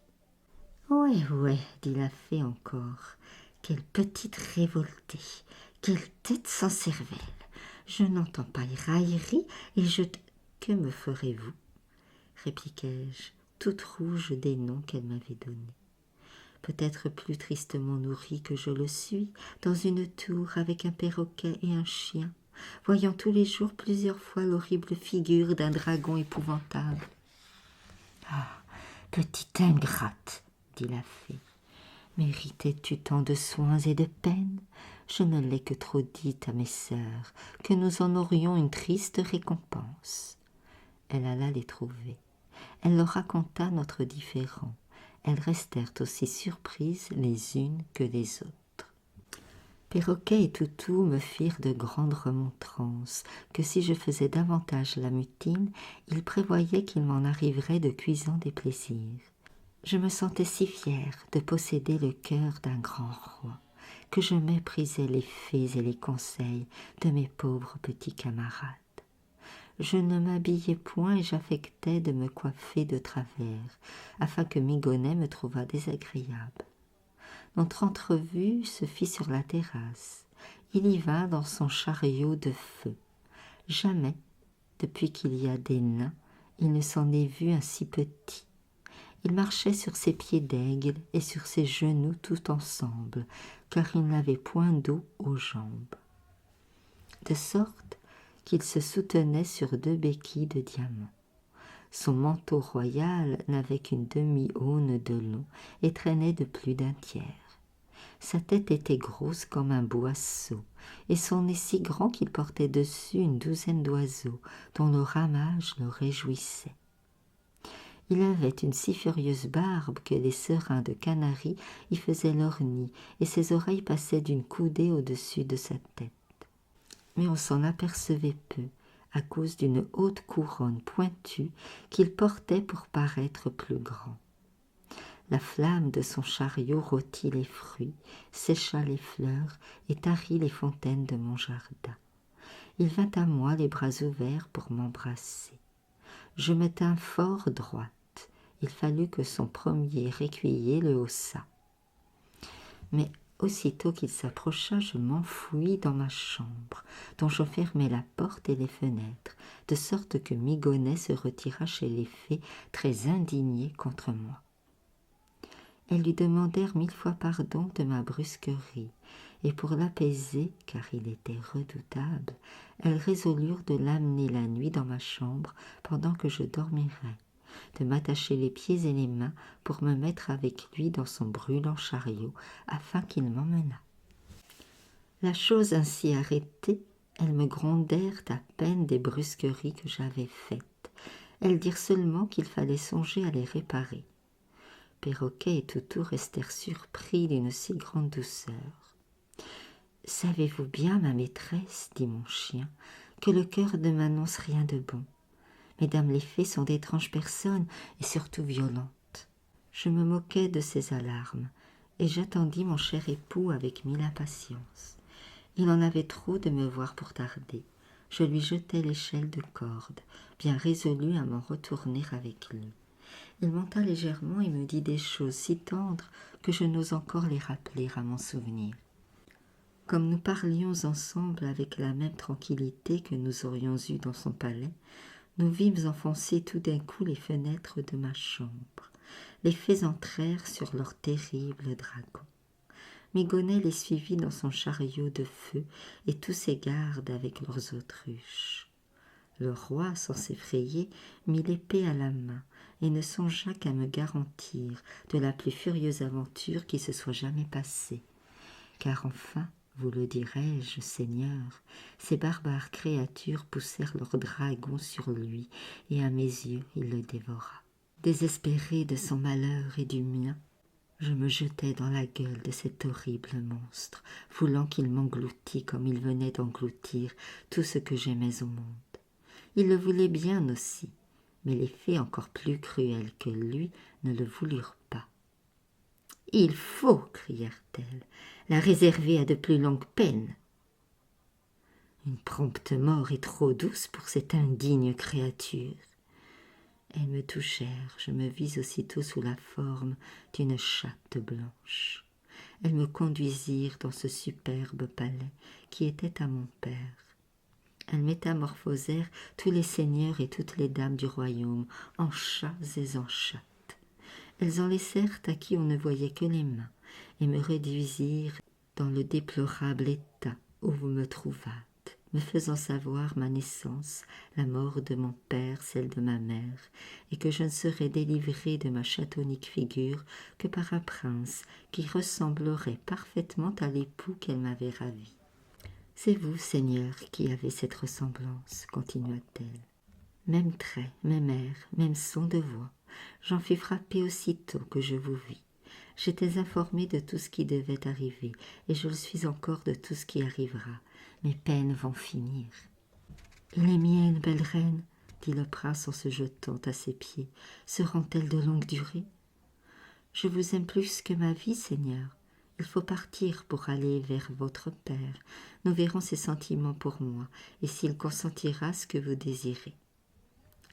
Speaker 1: Ouais, dit la fée encore, quelle petite révoltée, quelle tête sans cervelle. Je n'entends pas les railleries et je... Que me ferez-vous ? Répliquai-je, toute rouge des noms qu'elle m'avait donnés. peut-être plus tristement nourri que je le suis, dans une tour avec un perroquet et un chien, voyant tous les jours plusieurs fois l'horrible figure d'un dragon épouvantable. « Ah, petite ingrate, dit la fée, méritais-tu tant de soins et de peines? Je ne l'ai que trop dit à mes sœurs, que nous en aurions une triste récompense. » Elle alla les trouver. Elle leur raconta notre différend. Elles restèrent aussi surprises les unes que les autres. Perroquet et Toutou me firent de grandes remontrances, que si je faisais davantage la mutine, ils prévoyaient qu'il m'en arriverait de cuisants des plaisirs. Je me sentais si fière de posséder le cœur d'un grand roi, que je méprisais les fées et les conseils de mes pauvres petits camarades. Je ne m'habillais point et j'affectais de me coiffer de travers, afin que Migonnet me trouvât désagréable. Notre entrevue se fit sur la terrasse. Il y vint dans son chariot de feu. Jamais, depuis qu'il y a des nains, il ne s'en est vu un si petit. Il marchait sur ses pieds d'aigle et sur ses genoux tout ensemble, car il n'avait point d'eau aux jambes. De sorte qu'il se soutenait sur 2 béquilles de diamant. Son manteau royal n'avait qu'une demi-aune de long et traînait de plus d'un tiers. Sa tête était grosse comme un boisseau, et son nez si grand qu'il portait dessus une 12aine d'oiseaux, dont le ramage le réjouissait. Il avait une si furieuse barbe que les serins de Canaries y faisaient leur nid, et ses oreilles passaient d'une coudée au-dessus de sa tête. Mais on s'en apercevait peu, à cause d'une haute couronne pointue qu'il portait pour paraître plus grand. La flamme de son chariot rôtit les fruits, sécha les fleurs et tarit les fontaines de mon jardin. Il vint à moi les bras ouverts pour m'embrasser. Je me tins fort droite. Il fallut que son premier écuyer le haussât. Mais aussitôt qu'il s'approcha, je m'enfuis dans ma chambre, dont je fermai la porte et les fenêtres, de sorte que Migonnet se retira chez les fées, très indigné contre moi. Elles lui demandèrent 1000 fois pardon de ma brusquerie, et pour l'apaiser, car il était redoutable, elles résolurent de l'amener la nuit dans ma chambre pendant que je dormirais, de m'attacher les pieds et les mains pour me mettre avec lui dans son brûlant chariot, afin qu'il m'emmenât. La chose ainsi arrêtée, elles me grondèrent à peine des brusqueries que j'avais faites. Elles dirent seulement qu'il fallait songer à les réparer. Perroquet et Toutou restèrent surpris d'une si grande douceur. « Savez-vous bien, ma maîtresse, dit mon chien, que le cœur ne m'annonce rien de bon. Mesdames les fées sont d'étranges personnes et surtout violentes. » Je me moquai de ces alarmes et j'attendis mon cher époux avec 1000 impatiences. Il en avait trop de me voir pour tarder. Je lui jetai l'échelle de corde, bien résolu à m'en retourner avec lui. Il monta légèrement et me dit des choses si tendres que je n'ose encore les rappeler à mon souvenir. Comme nous parlions ensemble avec la même tranquillité que nous aurions eue dans son palais, nous vîmes enfoncer tout d'un coup les fenêtres de ma chambre. Les fées entrèrent sur leur terrible dragon. Migonnet les suivit dans son chariot de feu et tous ses gardes avec leurs autruches. Le roi, sans s'effrayer, mit l'épée à la main et ne songea qu'à me garantir de la plus furieuse aventure qui se soit jamais passée. Car enfin, vous le dirai-je, Seigneur, ces barbares créatures poussèrent leur dragon sur lui, et à mes yeux il le dévora. Désespéré de son malheur et du mien, je me jetai dans la gueule de cet horrible monstre, voulant qu'il m'engloutît comme il venait d'engloutir tout ce que j'aimais au monde. Il le voulait bien aussi, mais les fées encore plus cruelles que lui ne le voulurent pas. « Il faut, crièrent-elles, la réserver à de plus longues peines. Une prompte mort est trop douce pour cette indigne créature. » Elles me touchèrent, je me vis aussitôt sous la forme d'une chatte blanche. Elles me conduisirent dans ce superbe palais qui était à mon père. Elles métamorphosèrent tous les seigneurs et toutes les dames du royaume en chats et en chattes. Elles en laissèrent à qui on ne voyait que les mains, et me réduisirent dans le déplorable état où vous me trouvâtes, me faisant savoir ma naissance, la mort de mon père, celle de ma mère, et que je ne serais délivrée de ma chatonique figure que par un prince qui ressemblerait parfaitement à l'époux qu'elle m'avait ravi. C'est vous, Seigneur, qui avez cette ressemblance, continua-t-elle. Même trait, même air, même son de voix. J'en fus frappée aussitôt que je vous vis. J'étais informée de tout ce qui devait arriver, et je le suis encore de tout ce qui arrivera. Mes peines vont finir. Et les miennes, belle reine, dit le prince en se jetant à ses pieds, seront-elles de longue durée? Je vous aime plus que ma vie, Seigneur. Il faut partir pour aller vers votre père. Nous verrons ses sentiments pour moi, et s'il consentira à ce que vous désirez.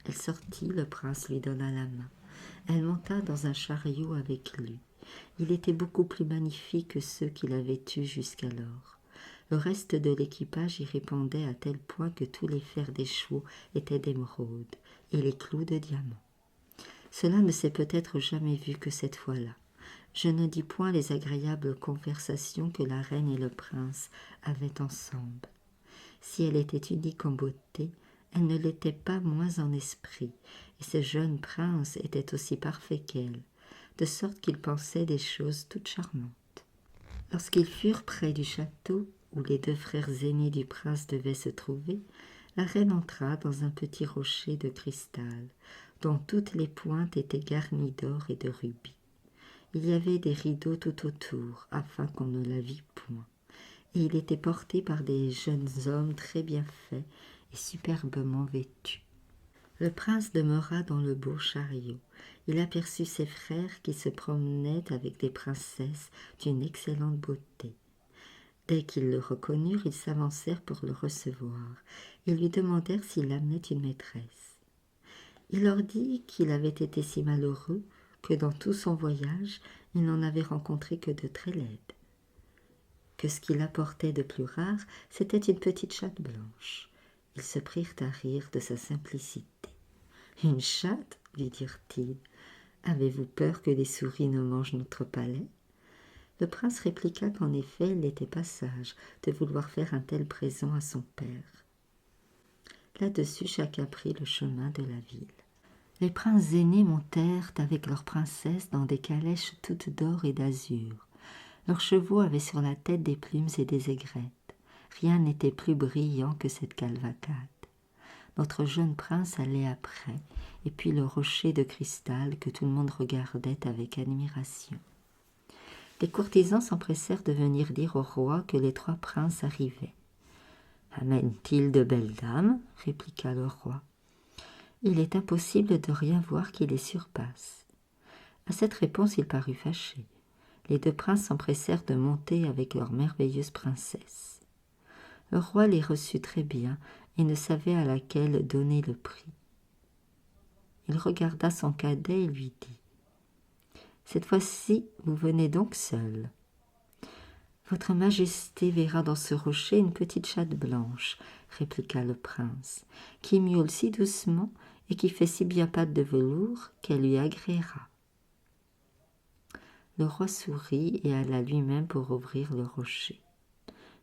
Speaker 1: Elle sortit, le prince lui donna la main. Elle monta dans un chariot avec lui. Il était beaucoup plus magnifique que ceux qu'il avait eus jusqu'alors. Le reste de l'équipage y répondait à tel point que tous les fers des chevaux étaient d'émeraude et les clous de diamant. Cela ne s'est peut-être jamais vu que cette fois-là. Je ne dis point les agréables conversations que la reine et le prince avaient ensemble. Si elle était unique en beauté, elle ne l'était pas moins en esprit, et ce jeune prince était aussi parfait qu'elle, de sorte qu'il pensait des choses toutes charmantes. Lorsqu'ils furent près du château, où les deux frères aînés du prince devaient se trouver, la reine entra dans un petit rocher de cristal, dont toutes les pointes étaient garnies d'or et de rubis. Il y avait des rideaux tout autour, afin qu'on ne la vît point, et il était porté par des jeunes hommes très bien faits et superbement vêtus. Le prince demeura dans le beau chariot. Il aperçut ses frères qui se promenaient avec des princesses d'une excellente beauté. Dès qu'ils le reconnurent, ils s'avancèrent pour le recevoir et lui demandèrent s'il amenait une maîtresse. Il leur dit qu'il avait été si malheureux que dans tout son voyage, il n'en avait rencontré que de très laides. Que ce qu'il apportait de plus rare, c'était une petite chatte blanche. Ils se prirent à rire de sa simplicité. « Une chatte ?» lui dirent-ils. « Avez-vous peur que les souris ne mangent notre palais ?» Le prince répliqua qu'en effet, il n'était pas sage de vouloir faire un tel présent à son père. Là-dessus, chacun prit le chemin de la ville. Les princes aînés montèrent avec leurs princesses dans des calèches toutes d'or et d'azur. Leurs chevaux avaient sur la tête des plumes et des aigrettes. Rien n'était plus brillant que cette cavalcade. Notre jeune prince allait après, et puis le rocher de cristal que tout le monde regardait avec admiration. Les courtisans s'empressèrent de venir dire au roi que les trois princes arrivaient. « Amènent-ils de belles dames ?» répliqua le roi. « Il est impossible de rien voir qui les surpasse. » À cette réponse, il parut fâché. Les deux princes s'empressèrent de monter avec leurs merveilleuses princesses. Le roi les reçut très bien et ne savait à laquelle donner le prix. Il regarda son cadet et lui dit « Cette fois-ci, vous venez donc seul. Votre Majesté verra dans ce rocher une petite chatte blanche, répliqua le prince, qui miaule si doucement et qui fait si bien patte de velours qu'elle lui agréera. » Le roi sourit et alla lui-même pour ouvrir le rocher.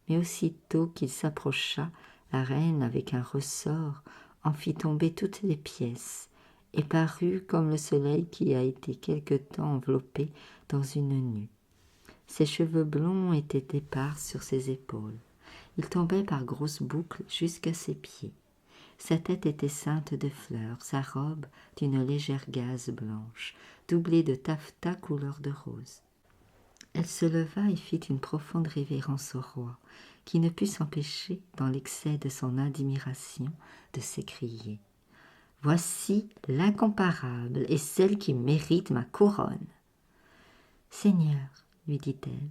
Speaker 1: Mais aussitôt qu'il s'approcha, la reine, avec un ressort, en fit tomber toutes les pièces, et parut comme le soleil qui a été quelque temps enveloppé dans une nue. Ses cheveux blonds étaient épars sur ses épaules. Ils tombaient par grosses boucles jusqu'à ses pieds. Sa tête était ceinte de fleurs, sa robe d'une légère gaze blanche, doublée de taffetas couleur de rose. Elle se leva et fit une profonde révérence au roi, qui ne put s'empêcher, dans l'excès de son admiration, de s'écrier « Voici l'incomparable et celle qui mérite ma couronne. »« Seigneur, lui dit-elle,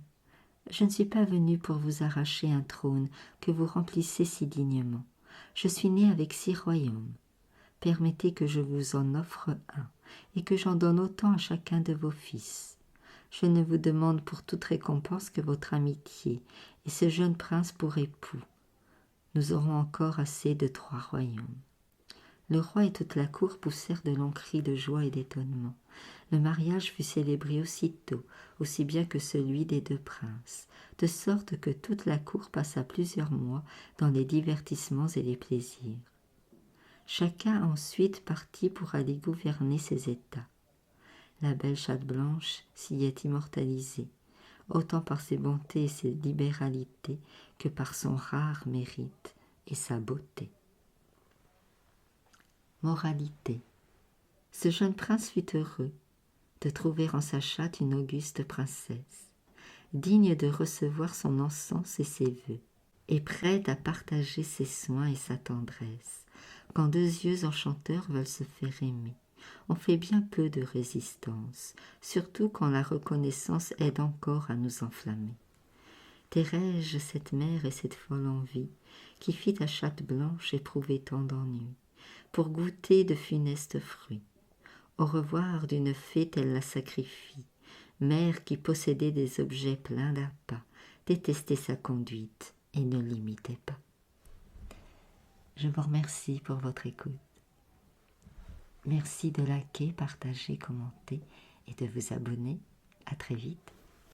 Speaker 1: je ne suis pas venue pour vous arracher un trône que vous remplissez si dignement. Je suis née avec 6 royaumes. Permettez que je vous en offre un, et que j'en donne autant à chacun de vos fils. Je ne vous demande pour toute récompense que votre amitié, et ce jeune prince pour époux. Nous aurons encore assez de 3 royaumes. » Le roi et toute la cour poussèrent de longs cris de joie et d'étonnement. Le mariage fut célébré aussitôt, aussi bien que celui des deux princes, de sorte que toute la cour passa plusieurs mois dans les divertissements et les plaisirs. Chacun ensuite partit pour aller gouverner ses États. La belle chatte blanche s'y est immortalisée, autant par ses bontés et ses libéralités que par son rare mérite et sa beauté. Moralité. Ce jeune prince fut heureux de trouver en sa chatte une auguste princesse, digne de recevoir son encens et ses vœux, et prête à partager ses soins et sa tendresse. Quand deux yeux enchanteurs veulent se faire aimer, on fait bien peu de résistance, surtout quand la reconnaissance aide encore à nous enflammer. Tairai-je cette mère et cette folle envie qui fit à chatte blanche éprouver tant d'ennui, pour goûter de funestes fruits. Au revoir d'une fée telle la sacrifie, mère qui possédait des objets pleins d'appât, détestait sa conduite et ne l'imitait pas. Je vous remercie pour votre écoute. Merci de liker, partager, commenter et de vous abonner. À très vite.